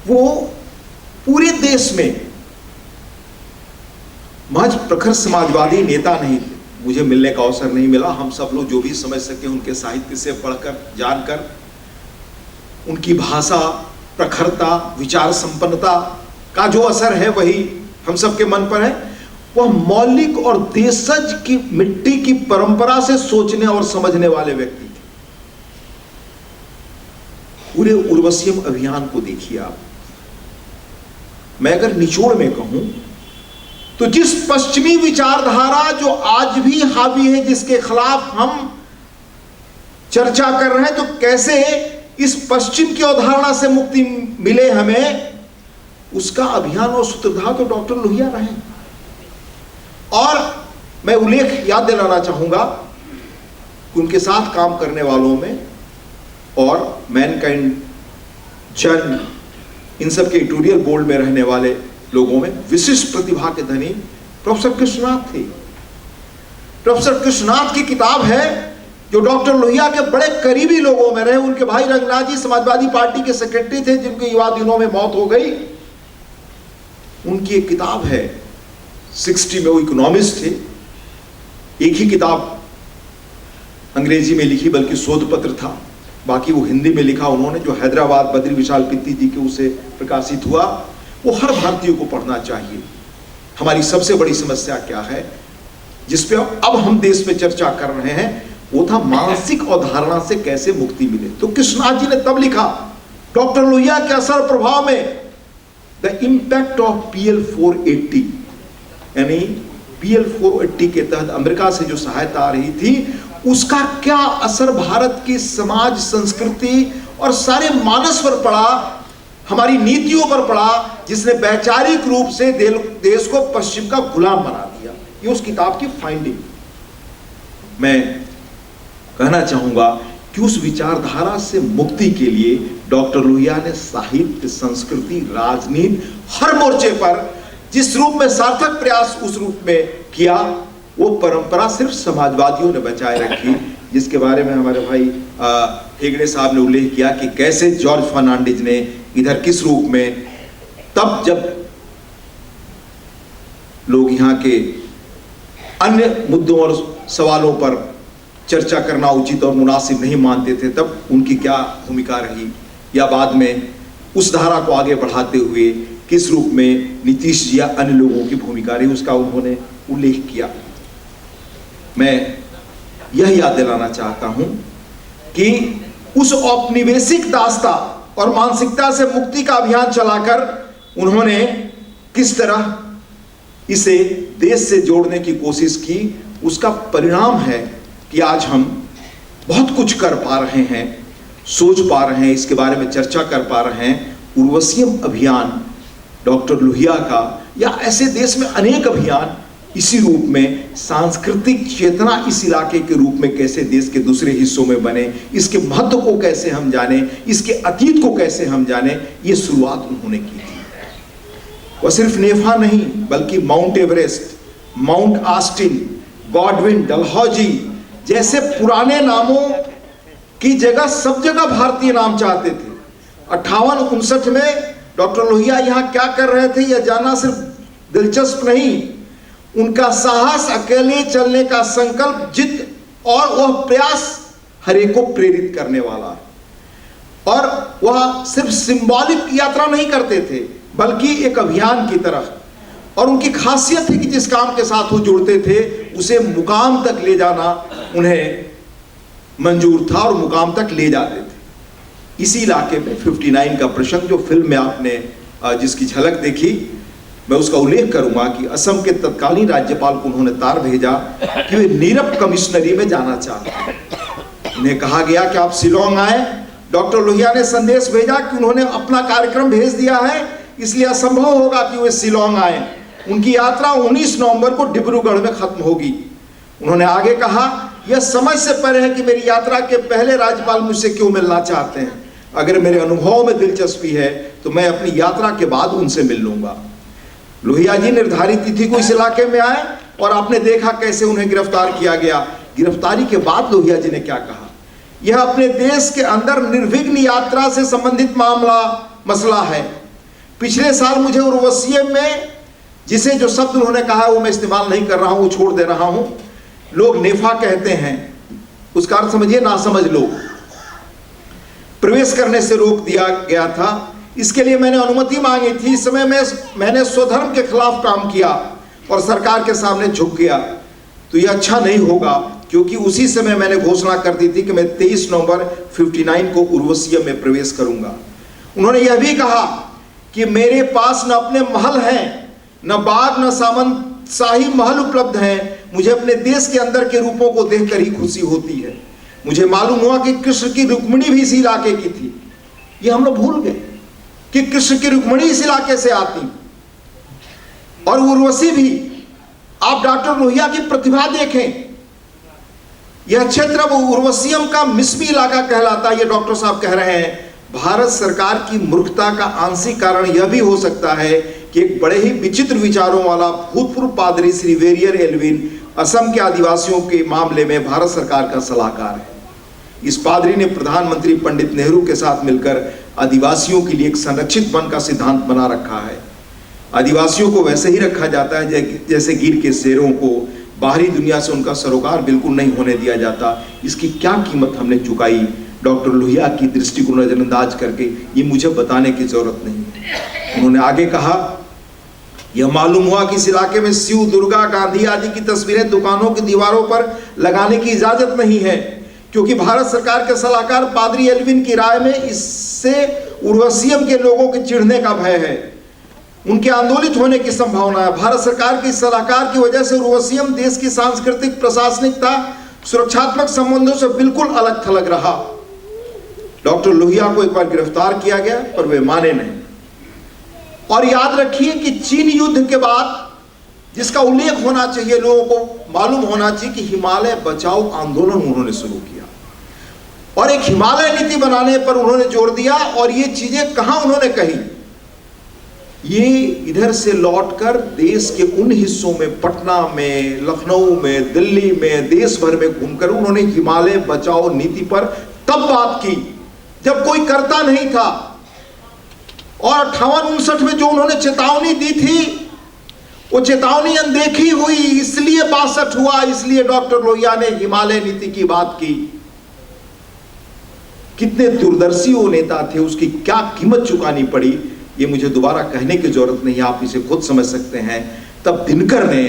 G: वो पूरे देश में महज प्रखर समाजवादी नेता नहीं थे। मुझे मिलने का अवसर नहीं मिला, हम सब लोग जो भी समझ सके उनके साहित्य से पढ़कर, जानकर, उनकी भाषा, प्रखरता, विचार संपन्नता का जो असर है वही हम सबके मन पर है। वह मौलिक और देशज की मिट्टी की परंपरा से सोचने और समझने वाले व्यक्ति थे। पूरे उर्वशीयम अभियान को देखिए आप। मैं अगर निचोड़ में कहूं तो जिस पश्चिमी विचारधारा जो आज भी हावी है, जिसके खिलाफ हम चर्चा कर रहे हैं, तो कैसे इस पश्चिम की अवधारणा से मुक्ति मिले हमें, उसका अभियान और सूत्रधार तो डॉक्टर लोहिया रहे। और मैं उल्लेख याद दिलाना चाहूंगा कि उनके साथ काम करने वालों में और मैनकाइंड, जन, इन सब के एडिटोरियल बोर्ड में रहने वाले लोगों में विशिष्ट प्रतिभा के धनी प्रोफेसर कृष्णनाथ थे। प्रोफेसर कृष्णनाथ की किताब है जो डॉक्टर लोहिया के बड़े करीबी लोगों में रहे। उनके भाई रंगनाथ जी समाजवादी पार्टी के सेक्रेटरी थे, जिनके युवा दिनों में मौत हो गई। उनकी एक किताब है 60 में, वो इकोनॉमिस्ट थे। एक ही किताब अंग्रेजी में लिखी, बल्कि शोध पत्र था, बाकी वो हिंदी में लिखा उन्होंने, जो हैदराबाद बद्री विशाल पित्ती जी के उसे प्रकाशित हुआ। वो हर भारतीय को पढ़ना चाहिए। हमारी सबसे बड़ी समस्या क्या है, जिसपे अब हम देश में चर्चा कर रहे हैं, वो था मानसिक अवधारणा से कैसे मुक्ति मिले। तो कृष्णनाथ जी ने तब लिखा, डॉक्टर लोहिया के असर प्रभाव में द इम्पैक्ट ऑफ PL 480, यानी PL 480 के तहत अमेरिका से जो सहायता आ रही थी, उसका क्या असर भारत की समाज, संस्कृति और सारे मानस पर पड़ा, हमारी नीतियों पर पड़ा, जिसने वैचारिक रूप से देश को पश्चिम का गुलाम बना दिया। ये उस किताब की फाइंडिंग। मैं कहना चाहूंगा कि उस विचारधारा से मुक्ति के लिए डॉक्टर लोहिया ने साहित्य, संस्कृति, राजनीति, हर मोर्चे पर जिस रूप में सार्थक प्रयास उस रूप में किया, वो परंपरा सिर्फ समाजवादियों ने बचाए रखी, जिसके बारे में हमारे भाई हेगड़े साहब ने उल्लेख किया कि कैसे जॉर्ज फर्नांडिस ने इधर किस रूप में, तब जब लोग यहाँ के अन्य मुद्दों और सवालों पर चर्चा करना उचित और मुनासिब नहीं मानते थे, तब उनकी क्या भूमिका रही, या बाद में उस धारा को आगे बढ़ाते हुए किस रूप में नीतीश जी या अन्य लोगों की भूमिका रही, उसका उन्होंने उल्लेख किया। मैं यह याद दिलाना चाहता हूं कि उस औपनिवेशिक दास्ता और मानसिकता से मुक्ति का अभियान चलाकर उन्होंने किस तरह इसे देश से जोड़ने की कोशिश की, उसका परिणाम है कि आज हम बहुत कुछ कर पा रहे हैं, सोच पा रहे हैं, इसके बारे में चर्चा कर पा रहे हैं। उर्वशीयम अभियान डॉक्टर लोहिया का, या ऐसे देश में अनेक अभियान इसी रूप में सांस्कृतिक चेतना इस इलाके के रूप में कैसे देश के दूसरे हिस्सों में बने, इसके महत्व को कैसे हम जाने, इसके अतीत को कैसे हम जाने, ये शुरुआत उन्होंने की थी। वह सिर्फ नेफा नहीं, बल्कि mount Everest, mount Austin, Godwin, Dalhousie जैसे पुराने नामों की जगह सब जगह भारतीय नाम चाहते थे। 58-59 में डॉक्टर लोहिया यहाँ क्या कर रहे थे, यह जानना सिर्फ दिलचस्प नहीं, उनका साहस, अकेले चलने का संकल्प, जिद और वह प्रयास हर एक को प्रेरित करने वाला है। और वह सिर्फ सिंबॉलिक यात्रा नहीं करते थे, बल्कि एक अभियान की तरह। और उनकी खासियत है कि जिस काम के साथ वो जुड़ते थे उसे मुकाम तक ले जाना उन्हें मंजूर था और मुकाम तक ले जाते थे। इसी इलाके में 59 का प्रसंग, जो फिल्म में आपने जिसकी झलक देखी, मैं उसका उल्लेख करूंगा कि असम के तत्कालीन राज्यपाल को उन्होंने तार भेजा कि वे नीरब कमिश्नरी में जाना चाहते हैं। उन्हें कहा गया कि आप शिलोंग आए। डॉक्टर लोहिया ने संदेश भेजा कि उन्होंने अपना कार्यक्रम भेज दिया है, इसलिए असंभव होगा कि वे शिलोंग आए। उनकी यात्रा 19 नवंबर को डिब्रूगढ़ में खत्म होगी। उन्होंने आगे कहा, यह समझ से परे है कि मेरी यात्रा के पहले राज्यपाल मुझसे क्यों मिलना चाहते हैं। अगर मेरे अनुभव में दिलचस्पी है तो मैं अपनी यात्रा के बाद उनसे मिल लूंगा। लोहिया जी निर्धारित तिथि को इस इलाके में आए और आपने देखा कैसे उन्हें गिरफ्तार किया गया। गिरफ्तारी के बाद लोहिया जी ने क्या कहा, यह अपने देश के अंदर निर्विघ्न यात्रा से संबंधित मसला है। पिछले साल मुझे उर्वशी में, जिसे जो शब्द उन्होंने कहा वो मैं इस्तेमाल नहीं कर रहा हूं, वो छोड़ दे रहा हूं, लोग नेफा कहते हैं, उसका अर्थ समझिए नासमझ लोग, प्रवेश करने से रोक दिया गया था। इसके लिए मैंने अनुमति मांगी थी। इस समय मैंने स्वधर्म के खिलाफ काम किया और सरकार के सामने झुक गया, तो यह अच्छा नहीं होगा, क्योंकि उसी समय मैंने घोषणा कर दी थी कि मैं 23 नवंबर 59 को उर्वशी में प्रवेश करूंगा। उन्होंने यह भी कहा कि मेरे पास न अपने महल हैं, न बाग, न सामंत शाही महल उपलब्ध हैं। मुझे अपने देश के अंदर के रूपों को देखकर ही खुशी होती है। मुझे मालूम हुआ कि कृष्ण की रुक्मिणी भी इस इलाके की थी। ये हम लोग भूल गए कि कृष्ण की रुक्मिणी इस इलाके से आती, और उर्वशी भी। आप डॉक्टर लोहिया की प्रतिभा देखें, यह क्षेत्र उर्वशियम का मिसमी इलाका कहलाता है। ये डॉक्टर साहब कह रहे हैं भारत सरकार की मूर्खता का आंशिक कारण यह भी हो सकता है कि एक बड़े ही विचित्र विचारों वाला भूतपूर्व पादरी श्री वेरियर एल्विन असम के आदिवासियों के मामले में भारत सरकार का सलाहकार है। इस पादरी ने प्रधानमंत्री पंडित नेहरू के साथ मिलकर आदिवासियों के लिए एक संरक्षित वन का सिद्धांत बना रखा है। आदिवासियों को वैसे ही रखा जाता है जैसे गिर के शेरों को। बाहरी दुनिया से उनका सरोकार बिल्कुल नहीं होने दिया जाता। इसकी क्या कीमत हमने चुकाई डॉक्टर लोहिया की दृष्टि को नजरअंदाज करके, ये मुझे बताने की जरूरत नहीं। उन्होंने आगे कहा, यह मालूम हुआ कि इस इलाके में शिव, दुर्गा, गांधी आदि की तस्वीरें दुकानों की दीवारों पर लगाने की इजाजत नहीं है, क्योंकि भारत सरकार के सलाहकार पादरी एल्विन की राय में इससे उर्वशियम के लोगों के चिढ़ने का भय है, उनके आंदोलित होने की संभावना है। भारत सरकार के सलाहकार की वजह से उर्वशियम देश की सांस्कृतिक, प्रशासनिकता, सुरक्षात्मक संबंधों से बिल्कुल अलग थलग रहा। डॉक्टर लोहिया को एक बार गिरफ्तार किया गया, पर वे माने नहीं। और याद रखिए कि चीन युद्ध के बाद, जिसका उल्लेख होना चाहिए, लोगों को मालूम होना चाहिए कि हिमालय बचाओ आंदोलन उन्होंने शुरू किया और एक हिमालय नीति बनाने पर उन्होंने जोर दिया। और ये चीजें कहां उन्होंने कही, ये इधर से लौटकर देश के उन हिस्सों में, पटना में, लखनऊ में, दिल्ली में, देश भर में घूमकर उन्होंने हिमालय बचाओ नीति पर तब बात की जब कोई करता नहीं था। और 58-59 में जो उन्होंने चेतावनी दी थी, वो चेतावनी अनदेखी हुई, इसलिए 62 हुआ। इसलिए डॉक्टर लोहिया ने हिमालय नीति की बात की। कितने दूरदर्शी वो नेता थे, उसकी क्या कीमत चुकानी पड़ी, ये मुझे दोबारा कहने की जरूरत नहीं, आप इसे खुद समझ सकते हैं। तब दिनकर ने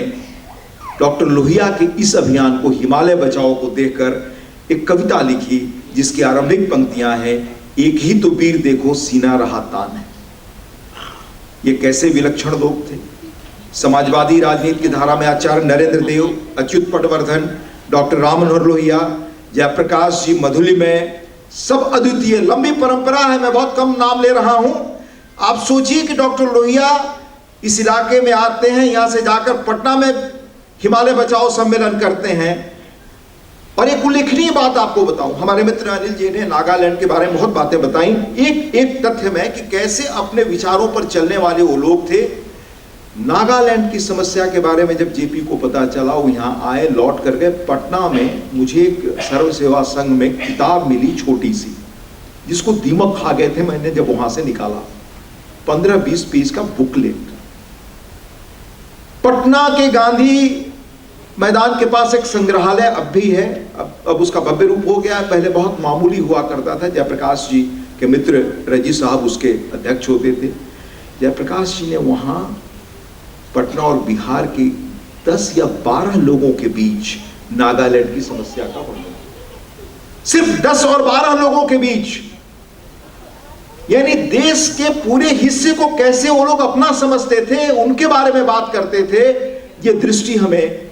G: डॉक्टर लोहिया के इस अभियान को, हिमालय बचाओ को देखकर एक कविता लिखी, जिसकी आरंभिक पंक्तियां हैं, एक ही तो वीर देखो सीना रहा तान है। ये कैसे विलक्षण लोग थे। समाजवादी राजनीति की धारा में आचार्य नरेंद्र देव, अच्युत पटवर्धन, डॉक्टर राम मनोहर लोहिया, जयप्रकाश जी, मधुलिमय, सब अद्वितीय, लंबी परंपरा है। मैं बहुत कम नाम ले रहा हूं। आप सोचिए कि डॉक्टर लोहिया इस इलाके में आते हैं, यहां से जाकर पटना में हिमालय बचाओ सम्मेलन करते हैं। और एक उल्लेखनीय बात आपको बताऊं, हमारे मित्र अनिल जी ने नागालैंड के बारे में बहुत बातें बताई। एक तथ्य में कि कैसे अपने विचारों पर चलने वाले वो लोग थे। नागालैंड की समस्या के बारे में जब जेपी को पता चला, वो यहाँ आए, लौट कर गए। पटना में मुझे एक सर्व सेवा संघ में किताब मिली छोटी सी, जिसको दीमक खा गए थे। मैंने जब वहां से निकाला, 15-20 पेज का बुकलेट। पटना के गांधी मैदान के पास एक संग्रहालय अब भी है, अब उसका भव्य रूप हो गया है। पहले बहुत मामूली हुआ करता था। जयप्रकाश जी के मित्र रजी साहब उसके अध्यक्ष होते थे। जयप्रकाश जी ने वहां पटना और बिहार के 10 या 12 लोगों के बीच नागालैंड की समस्या का वर्णन, सिर्फ 10 और 12 लोगों के बीच। यानी देश के पूरे हिस्से को कैसे वो लोग अपना समझते थे, उनके बारे में बात करते थे। ये दृष्टि हमें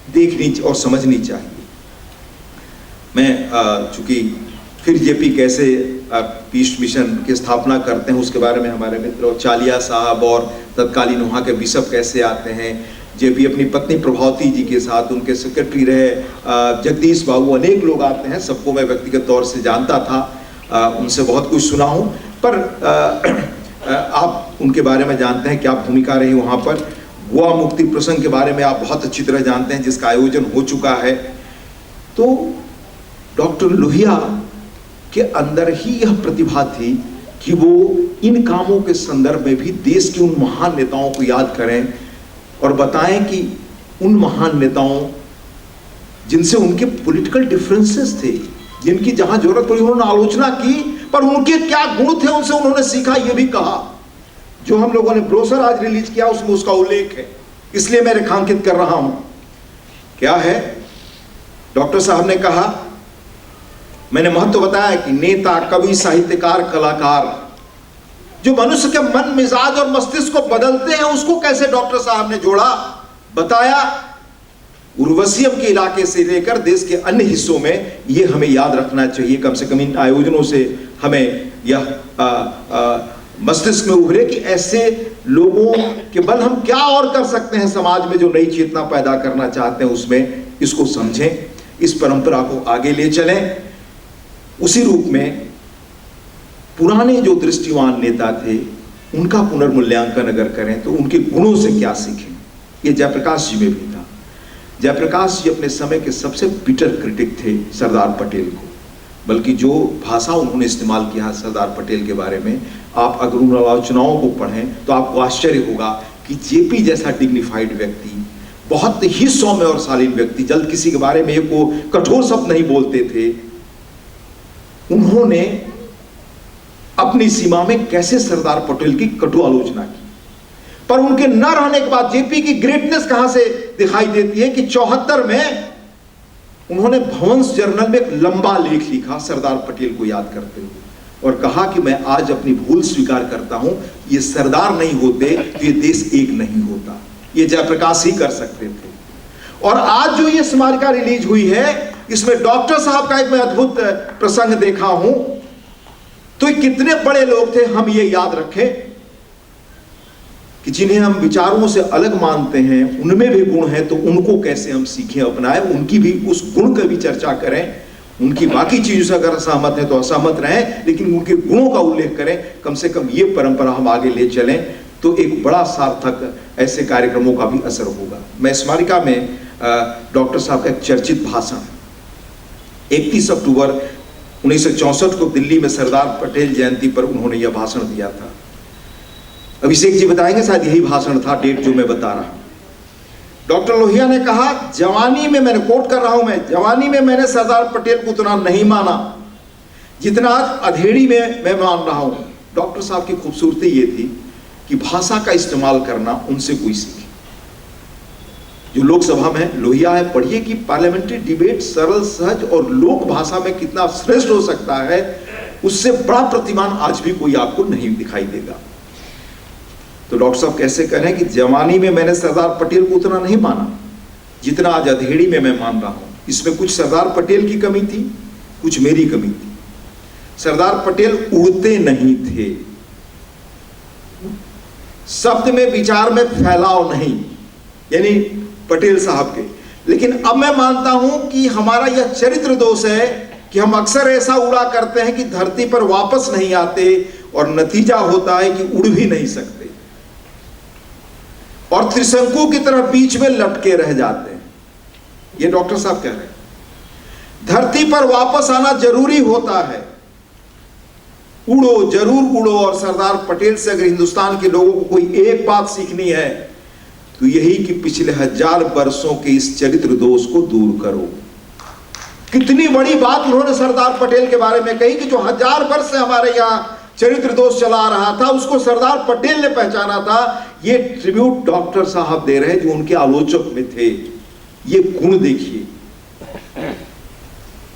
G: देखनी और समझनी चाहिए। मैं चूंकि फिर जेपी कैसे पीस मिशन की स्थापना करते हैं उसके बारे में हमारे मित्र चालिया साहब और तत्कालीन वहाँ के बिशप कैसे आते हैं, जेपी अपनी पत्नी प्रभावती जी के साथ उनके सेक्रेटरी रहे जगदीश बाबू, अनेक लोग आते हैं, सबको मैं व्यक्तिगत तौर से जानता था, उनसे बहुत कुछ सुना हूँ। पर आप उनके बारे में जानते हैं क्या भूमिका रही वहाँ पर। गोवा मुक्ति प्रसंग के बारे में आप बहुत अच्छी तरह जानते हैं, जिसका आयोजन हो चुका है। तो डॉक्टर लोहिया के अंदर ही यह प्रतिभा थी कि वो इन कामों के संदर्भ में भी देश के उन महान नेताओं को याद करें और बताएं कि उन महान नेताओं जिनसे उनके पॉलिटिकल डिफरेंसेस थे, जिनकी जहां जरूरत पड़ी उन्होंने आलोचना की, पर उनके क्या गुण थे उनसे उन्होंने सीखा, यह भी कहा। जो हम लोगों ने ब्रोशर आज रिलीज किया उसमें उसका उल्लेख है, इसलिए मैं रेखांकित कर रहा हूं। क्या है? डॉक्टर साहब ने कहा, मैंने महत्व बताया कि नेता, कवि, साहित्यकार, कलाकार जो मनुष्य के मन, मिजाज और मस्तिष्क को बदलते हैं, उसको कैसे डॉक्टर साहब ने जोड़ा, बताया। उर्वशियम के इलाके से लेकर देश के अन्य हिस्सों में ये हमें याद रखना चाहिए। कम से कम इन आयोजनों से हमें यह मस्तिष्क में उभरे कि ऐसे लोगों के बल हम क्या और कर सकते हैं समाज में, जो नई चेतना पैदा करना चाहते हैं उसमें, इसको समझें, इस परंपरा को आगे ले चलें। उसी रूप में पुराने जो दृष्टिवान नेता थे उनका पुनर्मूल्यांकन अगर करें तो उनके गुणों से क्या सीखें। ये जयप्रकाश जी में भी था। जयप्रकाश जी अपने समय के सबसे बिटर क्रिटिक थे सरदार पटेल को, बल्कि जो भाषा उन्होंने इस्तेमाल किया सरदार पटेल के बारे में, आप अगर उन आलोचनाओं को पढ़ें तो आपको आश्चर्य होगा कि जेपी जैसा डिग्निफाइड व्यक्ति, बहुत ही सौम्य और शालीन व्यक्ति, जल्द किसी के बारे में को कठोर शब्द नहीं बोलते थे, उन्होंने अपनी सीमा में कैसे सरदार पटेल की कटु आलोचना की। पर उनके न रहने के बाद जेपी की ग्रेटनेस कहां से दिखाई देती है कि 74 में उन्होंने भवंस जर्नल में एक लंबा लेख लिखा सरदार पटेल को याद करते हुए, और कहा कि मैं आज अपनी भूल स्वीकार करता हूं, ये सरदार नहीं होते तो ये देश एक नहीं होता। ये जयप्रकाश ही कर सकते थे। और आज जो ये स्मारिका रिलीज हुई है, इसमें डॉक्टर साहब का एक मैं अद्भुत प्रसंग देखा हूं। तो कितने बड़े लोग थे, हम ये याद रखें कि जिन्हें हम विचारों से अलग मानते हैं, उनमें भी गुण है, तो उनको कैसे हम सीखें, अपनाएं, उनकी भी उस गुण का भी चर्चा करें। उनकी बाकी चीजों से अगर असहमत है तो असहमत रहें, लेकिन उनके गुणों का उल्लेख करें। कम से कम ये परंपरा हम आगे ले चलें तो एक बड़ा सार्थक ऐसे कार्यक्रमों का भी असर होगा। मैं स्मारिका में डॉक्टर साहब का एक चर्चित भाषण 31 अक्टूबर 1964 को दिल्ली में सरदार पटेल जयंती पर उन्होंने यह भाषण दिया था। अभिषेक जी बताएंगे, शायद यही भाषण था, डेट जो मैं बता रहा हूं। डॉक्टर लोहिया ने कहा, जवानी में, मैंने कोट कर रहा हूं, मैं जवानी में मैंने सरदार पटेल को उतना नहीं माना जितना अधेड़ी में मैं मान रहा हूं। डॉक्टर साहब की खूबसूरती ये थी कि भाषा का इस्तेमाल करना उनसे कोई सीखे। जो लोकसभा में लोहिया है, पढ़िए कि पार्लियामेंट्री डिबेट सरल, सहज और लोक भाषा में कितना श्रेष्ठ हो सकता है, उससे बड़ा प्रतिमान आज भी कोई आपको नहीं दिखाई देगा। तो डॉक्टर साहब कैसे कह रहे हैं कि जवानी में मैंने सरदार पटेल को उतना नहीं माना जितना आज अधेड़ी में मैं मान रहा हूं। इसमें कुछ सरदार पटेल की कमी थी, कुछ मेरी कमी थी। सरदार पटेल उड़ते नहीं थे, शब्द में, विचार में फैलाव नहीं, यानी पटेल साहब के। लेकिन अब मैं मानता हूं कि हमारा यह चरित्र दोष है कि हम अक्सर ऐसा उड़ा करते हैं कि धरती पर वापस नहीं आते, और नतीजा होता है कि उड़ भी नहीं सकते और त्रिशंकु की तरह बीच में लटके रह जाते हैं। ये डॉक्टर साहब कह रहे हैं। धरती पर वापस आना जरूरी होता है, उड़ो, जरूर उड़ो। और सरदार पटेल से अगर हिंदुस्तान के लोगों को कोई एक बात सीखनी है तो यही कि पिछले 1000 वर्षों के इस चरित्र दोष को दूर करो। कितनी बड़ी बात उन्होंने सरदार पटेल के बारे में कही कि जो 1000 वर्ष से हमारे यहाँ चरित्र दोष चला रहा था, उसको सरदार पटेल ने पहचाना था। ये ट्रिब्यूट डॉक्टर साहब दे रहे हैं जो उनके आलोचक में थे। ये गुण देखिए।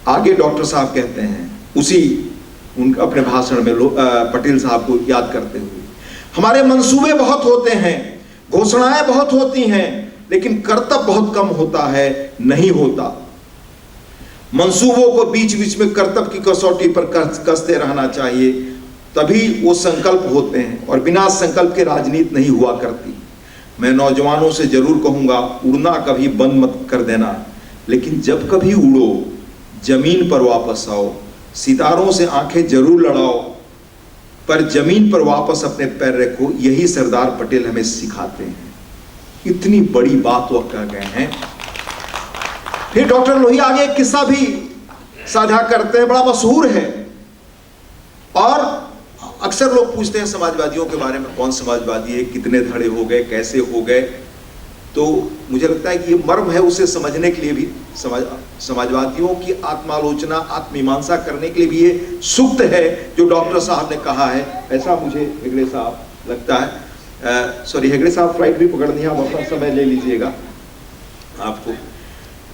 G: आगे डॉक्टर साहब कहते हैं, उसी उनका अपने भाषण में पटेल साहब को याद करते हुए, हमारे मंसूबे बहुत होते हैं, घोषणाएं बहुत होती हैं, लेकिन कर्तव्य बहुत कम होता है, नहीं होता। मंसूबों को बीच बीच में कर्तव्य की कसौटी पर कसते रहना चाहिए, तभी वो संकल्प होते हैं, और बिना संकल्प के राजनीति नहीं हुआ करती। मैं नौजवानों से जरूर कहूंगा, उड़ना कभी बंद मत कर देना, लेकिन जब कभी उड़ो जमीन पर वापस आओ। सितारों से आंखें जरूर लड़ाओ, पर जमीन पर वापस अपने पैर रखो। यही सरदार पटेल हमें सिखाते हैं। इतनी बड़ी बात वो कह गए हैं। फिर डॉक्टर लोहिया आगे एक किस्सा भी साझा करते हैं, बड़ा मशहूर है, और अक्सर लोग पूछते हैं समाजवादियों के बारे में, कौन समाजवादी है, कितने धड़े हो गए, कैसे हो गए। तो मुझे लगता है कि ये मर्म है, उसे समझने के लिए भी समाजवादियों की आत्मालोचना, आत्मीमांसा करने के लिए भी ये सूक्त है जो डॉक्टर साहब ने कहा है। ऐसा मुझे हेगड़े साहब लगता है। सॉरी हेगड़े साहब, फ्लाइट भी पकड़नी है, आप अपना समय ले लीजिएगा आपको।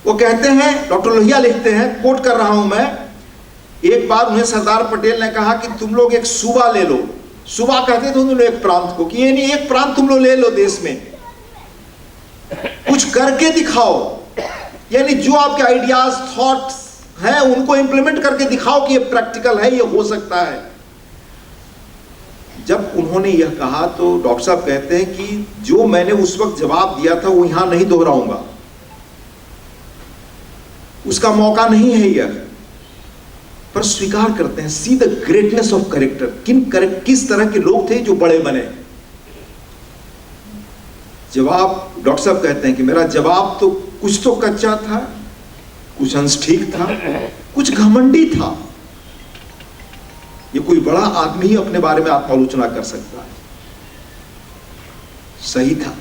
G: वो कहते हैं, डॉक्टर लोहिया लिखते हैं, कोट कर रहा हूं मैं, एक बार उन्हें सरदार पटेल ने कहा कि तुम लोग एक सूबा ले लो। सूबा कहते थे तुम लोग एक प्रांत को, कि यानी एक प्रांत तुम लोग ले लो देश में, कुछ करके दिखाओ, यानी जो आपके आइडियाज, थॉट्स हैं उनको इंप्लीमेंट करके दिखाओ कि ये प्रैक्टिकल है, ये हो सकता है। जब उन्होंने यह कहा तो डॉक्टर साहब कहते हैं कि जो मैंने उस वक्त जवाब दिया था वो यहां नहीं दोहराऊंगा, उसका मौका नहीं है यह, पर स्वीकार करते हैं। See the greatness of character, किस तरह के लोग थे जो बड़े बने। जवाब, डॉक्टर साहब कहते हैं कि मेरा जवाब तो कुछ तो कच्चा था, कुछ अंश ठीक था, कुछ घमंडी था। ये कोई बड़ा आदमी ही अपने बारे में आत्मालोचना कर सकता है। सही था,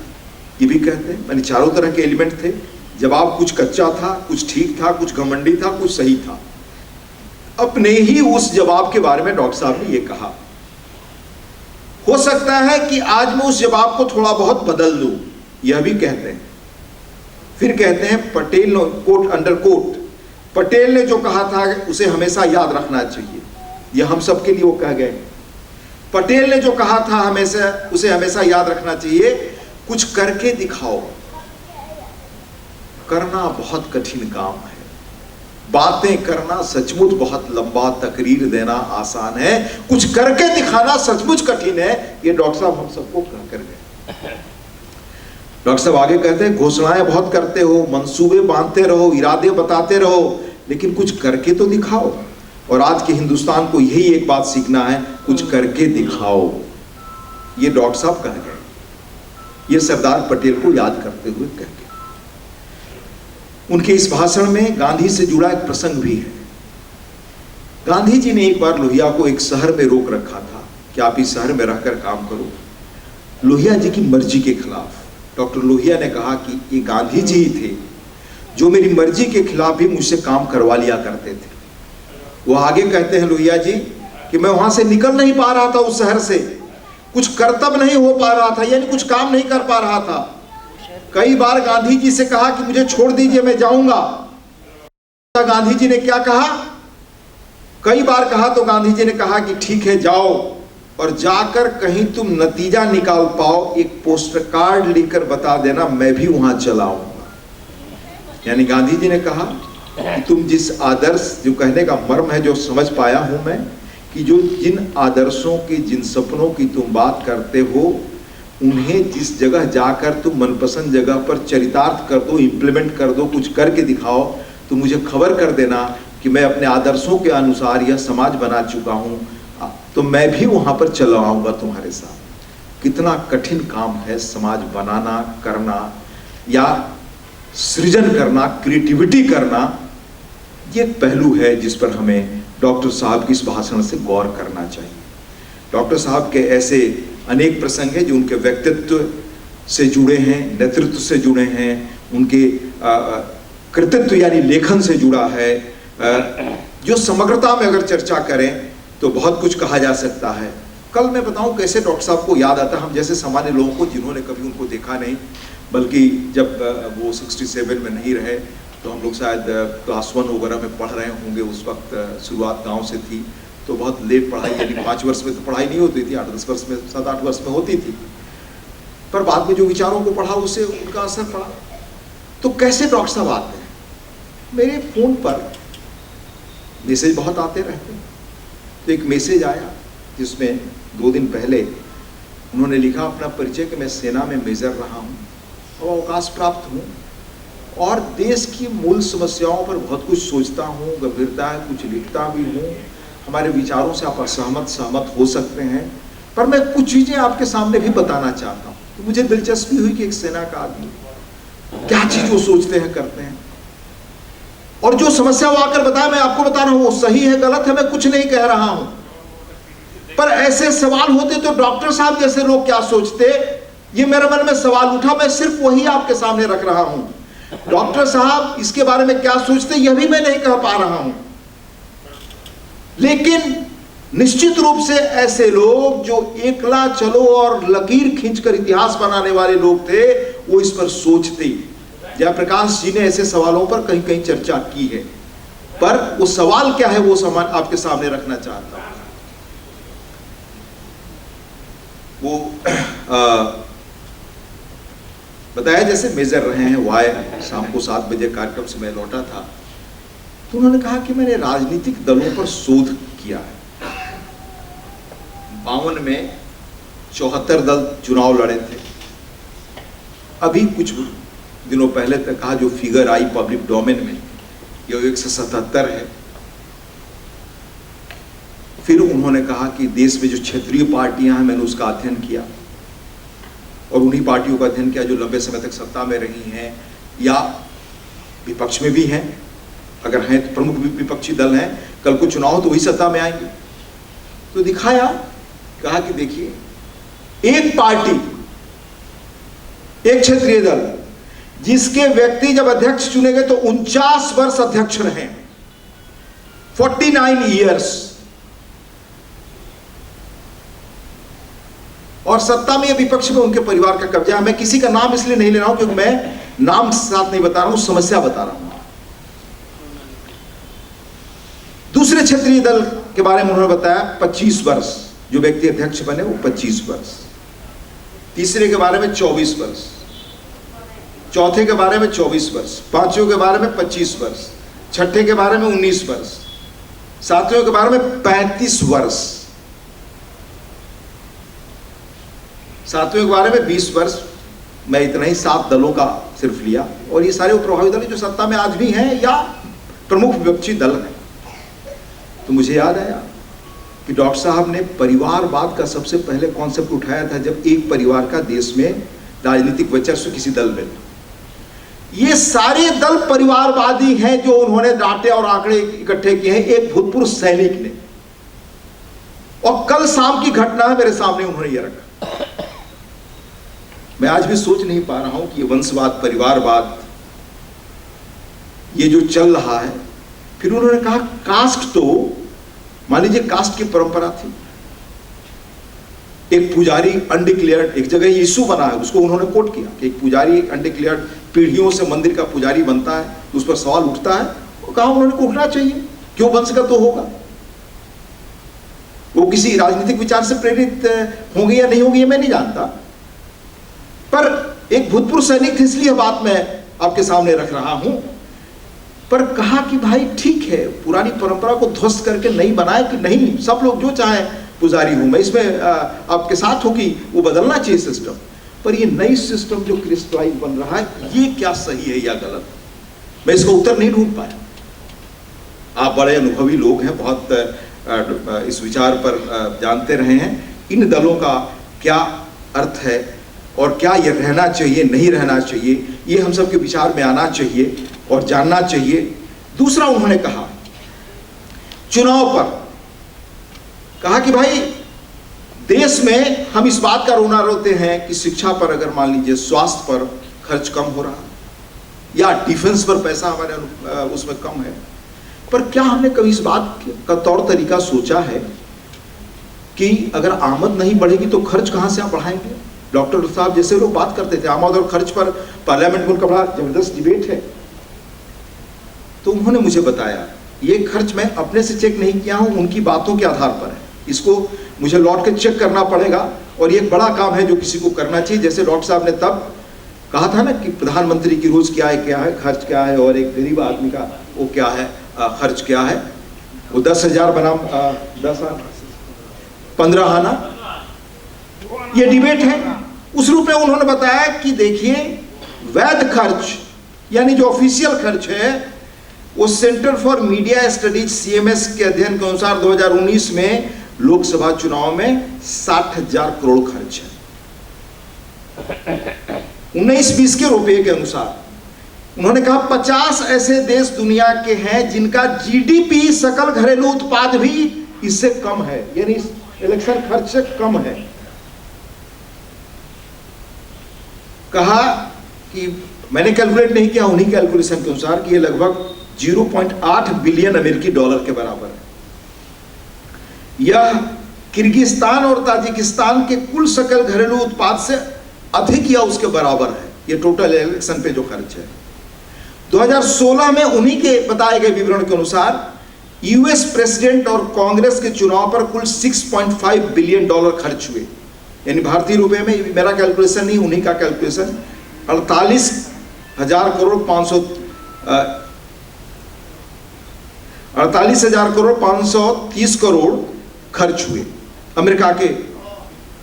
G: ये भी कहते हैं, मैंने चारों तरह के एलिमेंट थे। जवाब कुछ कच्चा था, कुछ ठीक था, कुछ घमंडी था, कुछ सही था। अपने ही उस जवाब के बारे में डॉक्टर साहब ने ये कहा। हो सकता है कि आज मैं उस जवाब को थोड़ा बहुत बदल दूं, यह भी कहते हैं। फिर कहते हैं पटेल ने, कोट अंडर कोट, पटेल ने जो कहा था उसे हमेशा याद रखना चाहिए। यह हम सबके लिए वो कह गए। पटेल ने जो कहा था हमेशा, उसे हमेशा याद रखना चाहिए। कुछ करके दिखाओ। करना बहुत कठिन काम है, बातें करना सचमुच बहुत लंबा, तकरीर देना आसान है, कुछ करके दिखाना सचमुच कठिन है। ये डॉक्टर साहब हम सबको कह कर गए। डॉक्टर साहब आगे कहते हैं, घोषणाएं बहुत करते हो, मंसूबे बांधते रहो, इरादे बताते रहो, लेकिन कुछ करके तो दिखाओ। और आज के हिंदुस्तान को यही एक बात सीखना है, कुछ करके दिखाओ। ये डॉक्टर साहब कह गए, ये सरदार पटेल को याद करते हुए कह गए। उनके इस भाषण में गांधी से जुड़ा एक प्रसंग भी है। गांधी जी ने एक बार लोहिया को एक शहर में रोक रखा था कि आप इस शहर में रहकर काम करो। लोहिया जी की मर्जी के खिलाफ डॉक्टर लोहिया ने कहा कि ये गांधी जी ही थे जो मेरी मर्जी के खिलाफ भी मुझसे काम करवा लिया करते थे। वो आगे कहते हैं लोहिया जी कि मैं वहां से निकल नहीं पा रहा था, उस शहर से कुछ कर्तव्य नहीं हो पा रहा था, यानी कुछ काम नहीं कर पा रहा था। कई बार गांधी जी से कहा कि मुझे छोड़ दीजिए, मैं जाऊंगा। गांधी जी ने क्या कहा? कई बार कहा तो गांधी जी ने कहा कि ठीक है जाओ, और जाकर कहीं तुम नतीजा निकाल पाओ, एक पोस्टर कार्ड लेकर बता देना, मैं भी वहां चला आऊंगा। यानी गांधी जी ने कहा कि तुम जिस आदर्श, जो कहने का मर्म है जो समझ पाया हूं मैं, कि जो जिन आदर्शों की, जिन सपनों की तुम बात करते हो, उन्हें जिस जगह जाकर तुम मनपसंद जगह पर चरितार्थ कर दो, इंप्लीमेंट कर दो, कुछ करके दिखाओ, तो मुझे खबर कर देना कि मैं अपने आदर्शों के अनुसार यह समाज बना चुका हूं, तो मैं भी वहां पर चला आऊंगा तुम्हारे साथ। कितना कठिन काम है समाज बनाना, करना या सृजन करना, क्रिएटिविटी करना। ये एक पहलू है जिस पर हमें डॉक्टर साहब की इस भाषण से गौर करना चाहिए। डॉक्टर साहब के ऐसे अनेक प्रसंग हैं जो उनके व्यक्तित्व से जुड़े हैं, नेतृत्व से जुड़े हैं, उनके कृतित्व यानी लेखन से जुड़ा है, जो समग्रता में अगर चर्चा करें तो बहुत कुछ कहा जा सकता है। कल मैं बताऊं कैसे डॉक्टर साहब को याद आता, हम जैसे सामान्य लोगों को जिन्होंने कभी उनको देखा नहीं, बल्कि जब वो 67 में नहीं रहे तो हम लोग शायद क्लास 1 वगैरह में पढ़ रहे होंगे, उस वक्त शुरुआत गांव से थी, तो बहुत लेट पढ़ाई, यानी 5 वर्ष में तो पढ़ाई नहीं होती थी, 8-10 वर्ष में, 7-8 वर्ष में होती थी। पर बाद में जो विचारों को पढ़ा उससे उनका असर पड़ा। तो कैसे डॉक्टर साहब आते हैं? मेरे फ़ोन पर मैसेज बहुत आते रहते हैं। तो एक मैसेज आया जिसमें 2 दिन पहले उन्होंने लिखा अपना परिचय कि मैं सेना में मेजर रहा हूँ और अवकाश प्राप्त हूँ और देश की मूल समस्याओं पर बहुत कुछ सोचता हूँ, गंभीरता है, कुछ लिखता भी हूँ। हमारे विचारों से आप सहमत हो सकते हैं, पर मैं कुछ चीज़ें आपके सामने भी बताना चाहता हूँ। तो मुझे दिलचस्पी हुई कि एक सेना का आदमी क्या चीज़ वो सोचते हैं, करते हैं, और जो समस्या वो आकर बताया मैं आपको बता रहा हूँ, वो सही है गलत है मैं कुछ नहीं कह रहा हूँ, पर ऐसे सवाल होते तो डॉक्टर साहब जैसे लोग क्या सोचते, ये मेरे मन में सवाल उठा। मैं सिर्फ वही आपके सामने रख रहा हूं। डॉक्टर साहब इसके बारे में क्या सोचते यह भी मैं नहीं कह पा रहा हूं, लेकिन निश्चित रूप से ऐसे लोग जो एकला चलो और लकीर खींचकर इतिहास बनाने वाले लोग थे, वो इस पर सोचते। जयप्रकाश जी ने ऐसे सवालों पर कहीं कहीं चर्चा की है, पर वो सवाल क्या है वो समान आपके सामने रखना चाहता हूं। वो बताया जैसे मेजर रहे हैं वाय, शाम को 7 बजे कार्यक्रम से मैं लौटा था, तो उन्होंने कहा कि मैंने राजनीतिक दलों पर शोध किया है। 52 में 74 दल चुनाव लड़े थे। अभी कुछ दिनों पहले तक कहा जो फिगर आई पब्लिक डोमेन में, ये 177 है। फिर उन्होंने कहा कि देश में जो क्षेत्रीय पार्टियां हैं मैंने उसका अध्ययन किया, और उन्हीं पार्टियों का अध्ययन किया जो लंबे समय तक सत्ता में रही हैं या विपक्ष में भी हैं, अगर हैं तो प्रमुख विपक्षी दल हैं, कल को चुनाव तो वही सत्ता में आएंगे। तो दिखाया, कहा कि देखिए एक पार्टी, एक क्षेत्रीय दल जिसके व्यक्ति जब अध्यक्ष चुने गए तो 49 वर्ष अध्यक्ष रहे, 49 ईयर्स, और सत्ता में या विपक्ष में उनके परिवार का कब्जा है। मैं किसी का नाम इसलिए नहीं ले रहा हूं क्योंकि मैं नाम साथ नहीं बता रहा हूं, समस्या बता रहा हूं। दूसरे क्षेत्रीय दल के बारे में उन्होंने बताया 25 वर्ष, जो व्यक्ति अध्यक्ष बने वो 25 वर्ष, तीसरे के बारे में 24 वर्ष, चौथे के बारे में 24 वर्ष, पांचवें के बारे में 25 वर्ष, छठे के बारे में 19 वर्ष, सातवें के बारे में 35 वर्ष, सातवें के बारे में 20 वर्ष। मैं इतना ही 7 दलों का सिर्फ लिया, और ये सारे वो प्रभावी दल जो सत्ता में आज भी हैं या प्रमुख विपक्षी दल हैं। तो मुझे याद आया कि डॉक्टर साहब ने परिवारवाद का सबसे पहले कॉन्सेप्ट उठाया था जब एक परिवार का देश में राजनीतिक वर्चस्व किसी दल में। ये सारे दल परिवारवादी हैं जो उन्होंने डाटे और आंकड़े इकट्ठे किए हैं एक भूतपूर्व सैनिक ने, और कल शाम की घटना है मेरे सामने उन्होंने ये रखा। मैं आज भी सोच नहीं पा रहा हूं कि ये वंशवाद, परिवारवाद, ये जो चल रहा है। फिर उन्होंने कहा कास्ट, तो मान लीजिए कास्ट की परंपरा थी, एक पुजारी अनडिक्लेयर्ड, एक जगह इशू बना है, उसको उन्होंने कोट किया कि एक पुजारी अनडिक्लेयर्ड पीढ़ियों से मंदिर का पुजारी बनता है, तो उस पर सवाल उठता है। वो कहा उन्होंने को उठना चाहिए, क्यों वंशगत तो होगा, वो किसी राजनीतिक विचार से प्रेरित होंगे या नहीं होंगे ये मैं नहीं जानता, पर एक भूतपूर्व सैनिक थे इसलिए बात मैं आपके सामने रख रहा हूं। पर कहा कि भाई ठीक है, पुरानी परंपरा को ध्वस्त करके नहीं बनाए कि नहीं सब लोग जो चाहे पुजारी हूं मैं, इसमें आपके साथ हो कि वो बदलना चाहिए सिस्टम, पर ये नई सिस्टम जो क्रिस्टलाइज बन रहा है ये क्या सही है या गलत, मैं इसका उत्तर नहीं ढूंढ पाया। आप बड़े अनुभवी लोग हैं, बहुत इस विचार पर जानते रहे हैं, इन दलों का क्या अर्थ है और क्या ये रहना चाहिए नहीं रहना चाहिए, ये हम सबके विचार में आना चाहिए और जानना चाहिए। दूसरा उन्होंने कहा चुनाव पर, कहा कि भाई देश में हम इस बात का रोना रोते हैं कि शिक्षा पर, अगर मान लीजिए स्वास्थ्य पर खर्च कम हो रहा है या डिफेंस पर पैसा हमारे उसमें कम है, पर क्या हमने कभी इस बात का तौर तरीका सोचा है कि अगर आमद नहीं बढ़ेगी तो खर्च कहां से आप बढ़ाएंगे। डॉक्टर साहब जैसे लोग बात करते थे आमद और खर्च पर, पार्लियामेंट में उनका बड़ा जबरदस्त डिबेट है। तो उन्होंने मुझे बताया ये खर्च मैं अपने से चेक नहीं किया हूं, उनकी बातों के आधार पर है। इसको मुझे लौट के चेक करना पड़ेगा और ये एक बड़ा काम है जो किसी को करना चाहिए। जैसे डॉक्टर साहब ने तब कहा था ना कि प्रधानमंत्री की रोज क्या है, खर्च क्या है, और एक गरीब आदमी का वो क्या है, खर्च क्या है। वो 10,000 बनाम 15 आना, ये डिबेट है। उस रूप में उन्होंने बताया कि देखिए वैध खर्च यानी जो ऑफिशियल खर्च है वो centre for media studies CMS के अध्ययन के अनुसार 2019 में लोकसभा चुनाव में 60,000 करोड़ खर्च है 19-20 के रुपए के अनुसार। उन्होंने कहा 50 ऐसे देश दुनिया के हैं जिनका GDP सकल घरेलू उत्पाद भी इससे कम है, यानी इलेक्शन खर्च से कम है। कहा कि मैंने कैलकुलेट नहीं किया, उन्हीं कैलकुलेशन के अनुसार कि ये लगभग 0.8 बिलियन अमेरिकी डॉलर के बराबर है। यह किर्गिस्तान और ताजिकिस्तान के कुल सकल घरेलू उत्पाद से अधिक या उसके बराबर है। ये टोटल इलेक्शन पे जो खर्च है 2016 में उन्हीं के बताए गए विवरण के अनुसार US प्रेसिडेंट और कांग्रेस के चुनाव पर कुल 6.5 बिलियन डॉलर खर्च हुए, यानी भारतीय रुपए में, मेरा कैलकुलेशन नहीं उन्हीं का कैलकुलेशन, 48,000 करोड़ 530 करोड़ खर्च हुए अमेरिका के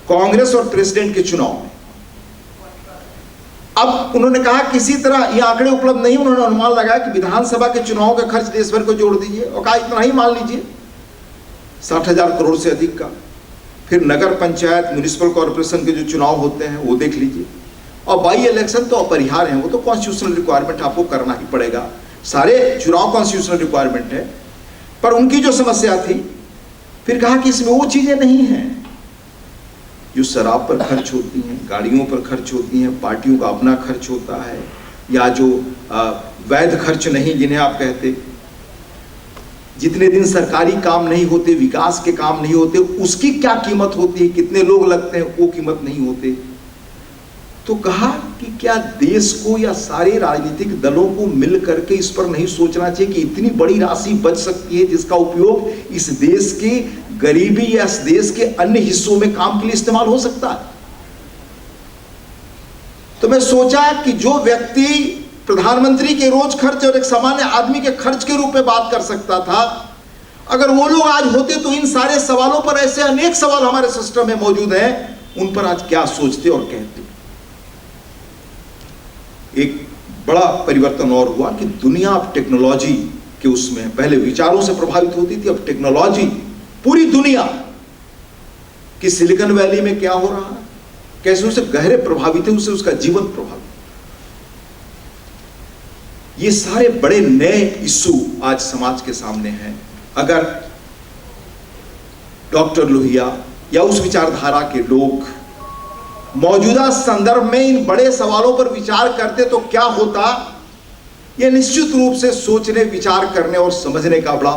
G: कांग्रेस और प्रेसिडेंट के चुनाव में। अब उन्होंने कहा किसी तरह ये आंकड़े उपलब्ध नहीं, उन्होंने अनुमान लगाया कि विधानसभा के चुनाव का खर्च देश भर को जोड़ दीजिए और कहा इतना ही मान लीजिए 60,000 करोड़ से अधिक का। फिर नगर पंचायत म्युनिसिपल कॉर्पोरेशन के जो चुनाव होते हैं वो देख लीजिए, और बाई इलेक्शन तो अपरिहार्य है, वो तो कॉन्स्टिट्यूशनल रिक्वायरमेंट आपको करना ही पड़ेगा। सारे चुनाव कॉन्स्टिट्यूशनल रिक्वायरमेंट है, पर उनकी जो समस्या थी, फिर कहा कि इसमें वो चीजें नहीं हैं जो शराब पर खर्च होती हैं, गाड़ियों पर खर्च होती हैं, पार्टियों का अपना खर्च होता है, या जो वैध खर्च नहीं जिन्हें आप कहते, जितने दिन सरकारी काम नहीं होते, विकास के काम नहीं होते, उसकी क्या कीमत होती है, कितने लोग लगते हैं, वो कीमत नहीं होते। तो कहा कि क्या देश को या सारे राजनीतिक दलों को मिल करके इस पर नहीं सोचना चाहिए कि इतनी बड़ी राशि बच सकती है जिसका उपयोग इस देश की गरीबी या इस देश के अन्य हिस्सों में काम के लिए इस्तेमाल हो सकता है। तो मैं सोचा कि जो व्यक्ति प्रधानमंत्री के रोज खर्च और एक सामान्य आदमी के खर्च के रूप में बात कर सकता था, अगर वो लोग आज होते तो इन सारे सवालों पर, ऐसे अनेक सवाल हमारे सिस्टम में मौजूद हैं, उन पर आज क्या सोचते और कहते। एक बड़ा परिवर्तन और हुआ कि दुनिया अब टेक्नोलॉजी के उसमें, पहले विचारों से प्रभावित होती थी, अब टेक्नोलॉजी पूरी दुनिया कि सिलिकॉन वैली में क्या हो रहा है, कैसे उसे गहरे प्रभावित है, उससे उसका जीवन प्रभावित। ये सारे बड़े नए इश्यू आज समाज के सामने हैं। अगर डॉक्टर लोहिया या उस विचारधारा के लोग मौजूदा संदर्भ में इन बड़े सवालों पर विचार करते तो क्या होता, यह निश्चित रूप से सोचने, विचार करने और समझने का बड़ा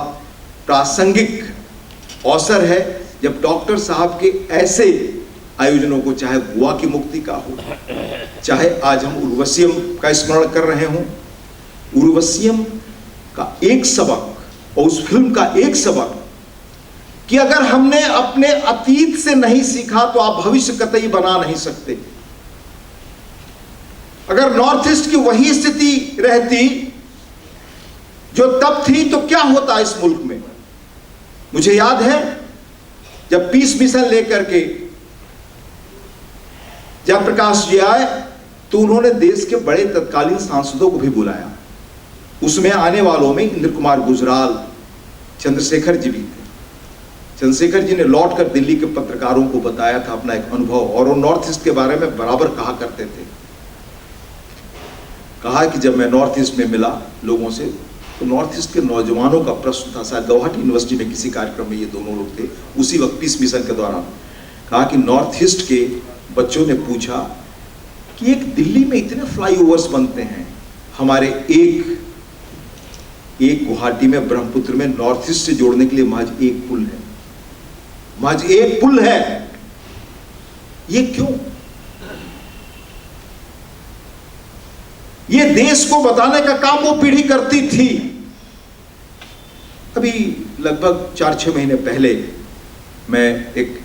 G: प्रासंगिक अवसर है। जब डॉक्टर साहब के ऐसे आयोजनों को, चाहे गोवा की मुक्ति का हो, चाहे आज हम उर्वशियम का स्मरण कर रहे हों, उर्वशियम का एक सबक और उस फिल्म का एक सबक कि अगर हमने अपने अतीत से नहीं सीखा तो आप भविष्य कतई बना नहीं सकते। अगर नॉर्थ ईस्ट की वही स्थिति रहती जो तब थी तो क्या होता इस मुल्क में। मुझे याद है जब पीस मिशन लेकर के जयप्रकाश जी आए तो उन्होंने देश के बड़े तत्कालीन सांसदों को भी बुलाया। उसमें आने वालों में इंद्र कुमार गुजराल, चंद्रशेखर जी भी थे। चंद्रशेखर जी ने लौट कर दिल्ली के पत्रकारों को बताया था अपना एक अनुभव, और वो नॉर्थ ईस्ट के बारे में बराबर कहा करते थे। कहा कि जब मैं नॉर्थ ईस्ट में मिला लोगों से तो नॉर्थ ईस्ट के नौजवानों का प्रश्न था, शायद गुवाहाटी यूनिवर्सिटी में किसी कार्यक्रम में ये दोनों लोग थे उसी वक्त पीस मिशन के दौरान। कहा कि नॉर्थ ईस्ट के बच्चों ने पूछा कि एक दिल्ली में इतने फ्लाईओवर्स बनते हैं, हमारे एक गुवाहाटी में ब्रह्मपुत्र में नॉर्थ ईस्ट से जोड़ने के लिए महज एक पुल है, महज एक पुल है, ये क्यों? ये देश को बताने का काम वो पीढ़ी करती थी। लगभग 4-6 महीने पहले मैं एक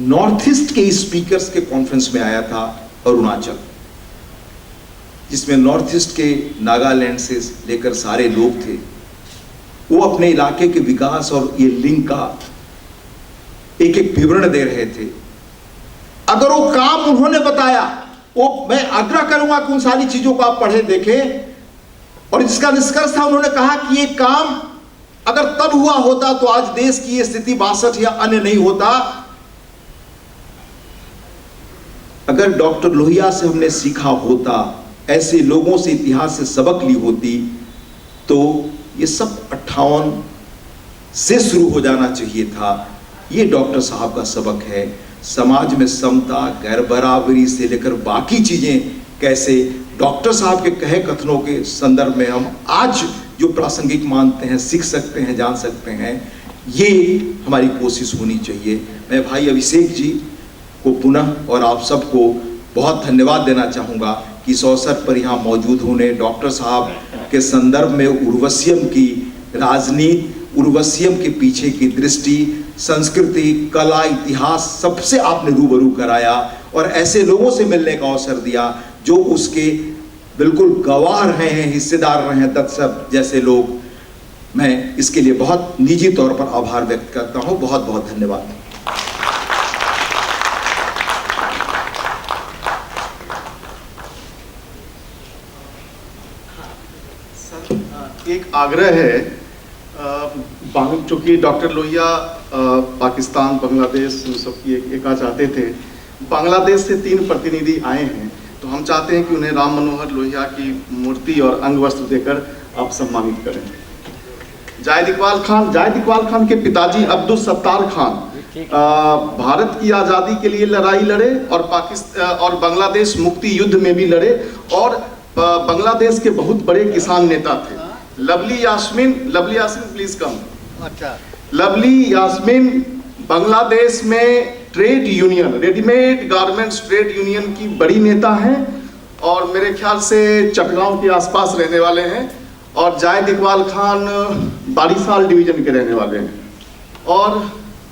G: नॉर्थ ईस्ट के स्पीकर्स के कॉन्फ्रेंस में आया था अरुणाचल, जिसमें नॉर्थ ईस्ट के नागालैंड से लेकर सारे लोग थे। वो अपने इलाके के विकास और ये लिंक का एक एक विवरण दे रहे थे। अगर वो काम उन्होंने बताया, वो मैं आग्रह करूंगा कि उन सारी चीजों को आप पढ़े देखें, और जिसका निष्कर्ष था, उन्होंने कहा कि ये काम अगर तब हुआ होता तो आज देश की ये स्थिति 62 या अन्य नहीं होता। अगर डॉक्टर लोहिया से हमने सीखा होता, ऐसे लोगों से इतिहास से सबक ली होती, तो ये सब 58 से शुरू हो जाना चाहिए था। ये डॉक्टर साहब का सबक है। समाज में समता, गैर बराबरी से लेकर बाकी चीजें कैसे डॉक्टर साहब के कहे कथनों के संदर्भ में हम आज जो प्रासंगिक मानते हैं, सीख सकते हैं, जान सकते हैं, ये हमारी कोशिश होनी चाहिए। मैं भाई अभिषेक जी को पुनः और आप सबको बहुत धन्यवाद देना चाहूँगा कि इस अवसर पर यहाँ मौजूद होने, डॉक्टर साहब के संदर्भ में उर्वशियम की राजनीति, उर्वशियम के पीछे की दृष्टि, संस्कृति, कला, इतिहास सबसे आपने रूबरू कराया और ऐसे लोगों से मिलने का अवसर दिया जो उसके बिल्कुल गवाह रहे हैं, हिस्सेदार रहे हैं, दत्त साहब जैसे लोग। मैं इसके लिए बहुत निजी तौर पर आभार व्यक्त करता हूँ। बहुत बहुत धन्यवाद।
B: एक आग्रह है, चूंकि डॉक्टर लोहिया पाकिस्तान, बांग्लादेश सबकी एका चाहते थे, बांग्लादेश से 3 प्रतिनिधि आए हैं, तो हम चाहते हैं कि उन्हें राम मनोहर लोहिया की मूर्ति और अंग वस्त्र देकर आप सम्मानित करें। जायद इकबाल खान के पिताजी अब्दुल सत्तार खान भारत की आज़ादी के लिए लड़ाई लड़े और पाकिस्तान और बांग्लादेश मुक्ति युद्ध में भी लड़े और बांग्लादेश के बहुत बड़े किसान नेता थे। Lovely Yasmin please come. अच्छा, लवली यास्मीन बांग्लादेश में trade union, readymade garments trade union की बड़ी नेता हैं और मेरे ख्याल से चटगांव के आसपास रहने वाले हैं। और जायद इकबाल खान बारीसाल डिवीजन के रहने वाले हैं और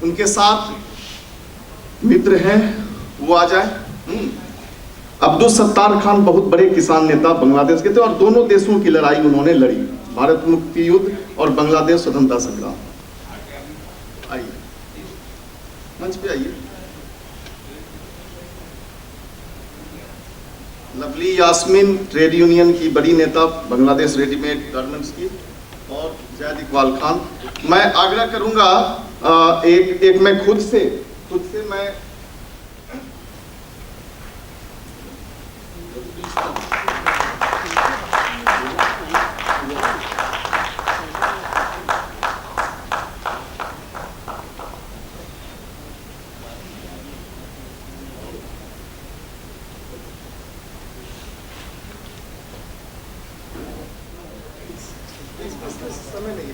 B: उनके साथ मित्र हैं, वो आ जाए। अब्दुल सत्तार खान बहुत बड़े किसान नेता बांग्लादेश के थे और दोनों देशों की लड़ाई उन्होंने लड़ी, भारत मुक्ति युद्ध और बांग्लादेश स्वतंत्रता संग्राम। आइए मंच पे आइए। लवली यास्मीन ट्रेड यूनियन की बड़ी नेता बांग्लादेश रेडीमेड गारमेंट्स की, और जायद इकबाल खान। मैं आग्रह करूंगा एक मैं खुद से मैं समय नहीं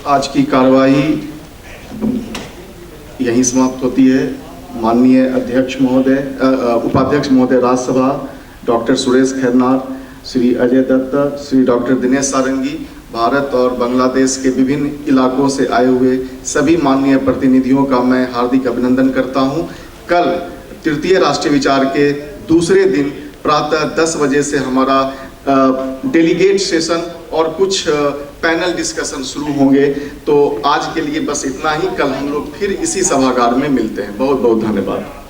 B: आज की कार्रवाई यहीं समाप्त होती है। माननीय अध्यक्ष महोदय, उपाध्यक्ष महोदय राज्यसभा डॉक्टर सुरेश खैरनार, श्री अजय दत्त, श्री डॉक्टर दिनेश सारंगी, भारत और बांग्लादेश के विभिन्न इलाकों से आए हुए सभी माननीय प्रतिनिधियों का मैं हार्दिक अभिनंदन करता हूं। कल तृतीय राष्ट्रीय विचार के दूसरे दिन प्रातः 10 बजे से हमारा डेलीगेट सेशन और कुछ पैनल डिस्कशन शुरू होंगे। तो आज के लिए बस इतना ही। कल हम लोग फिर इसी सभागार में मिलते हैं। बहुत बहुत धन्यवाद।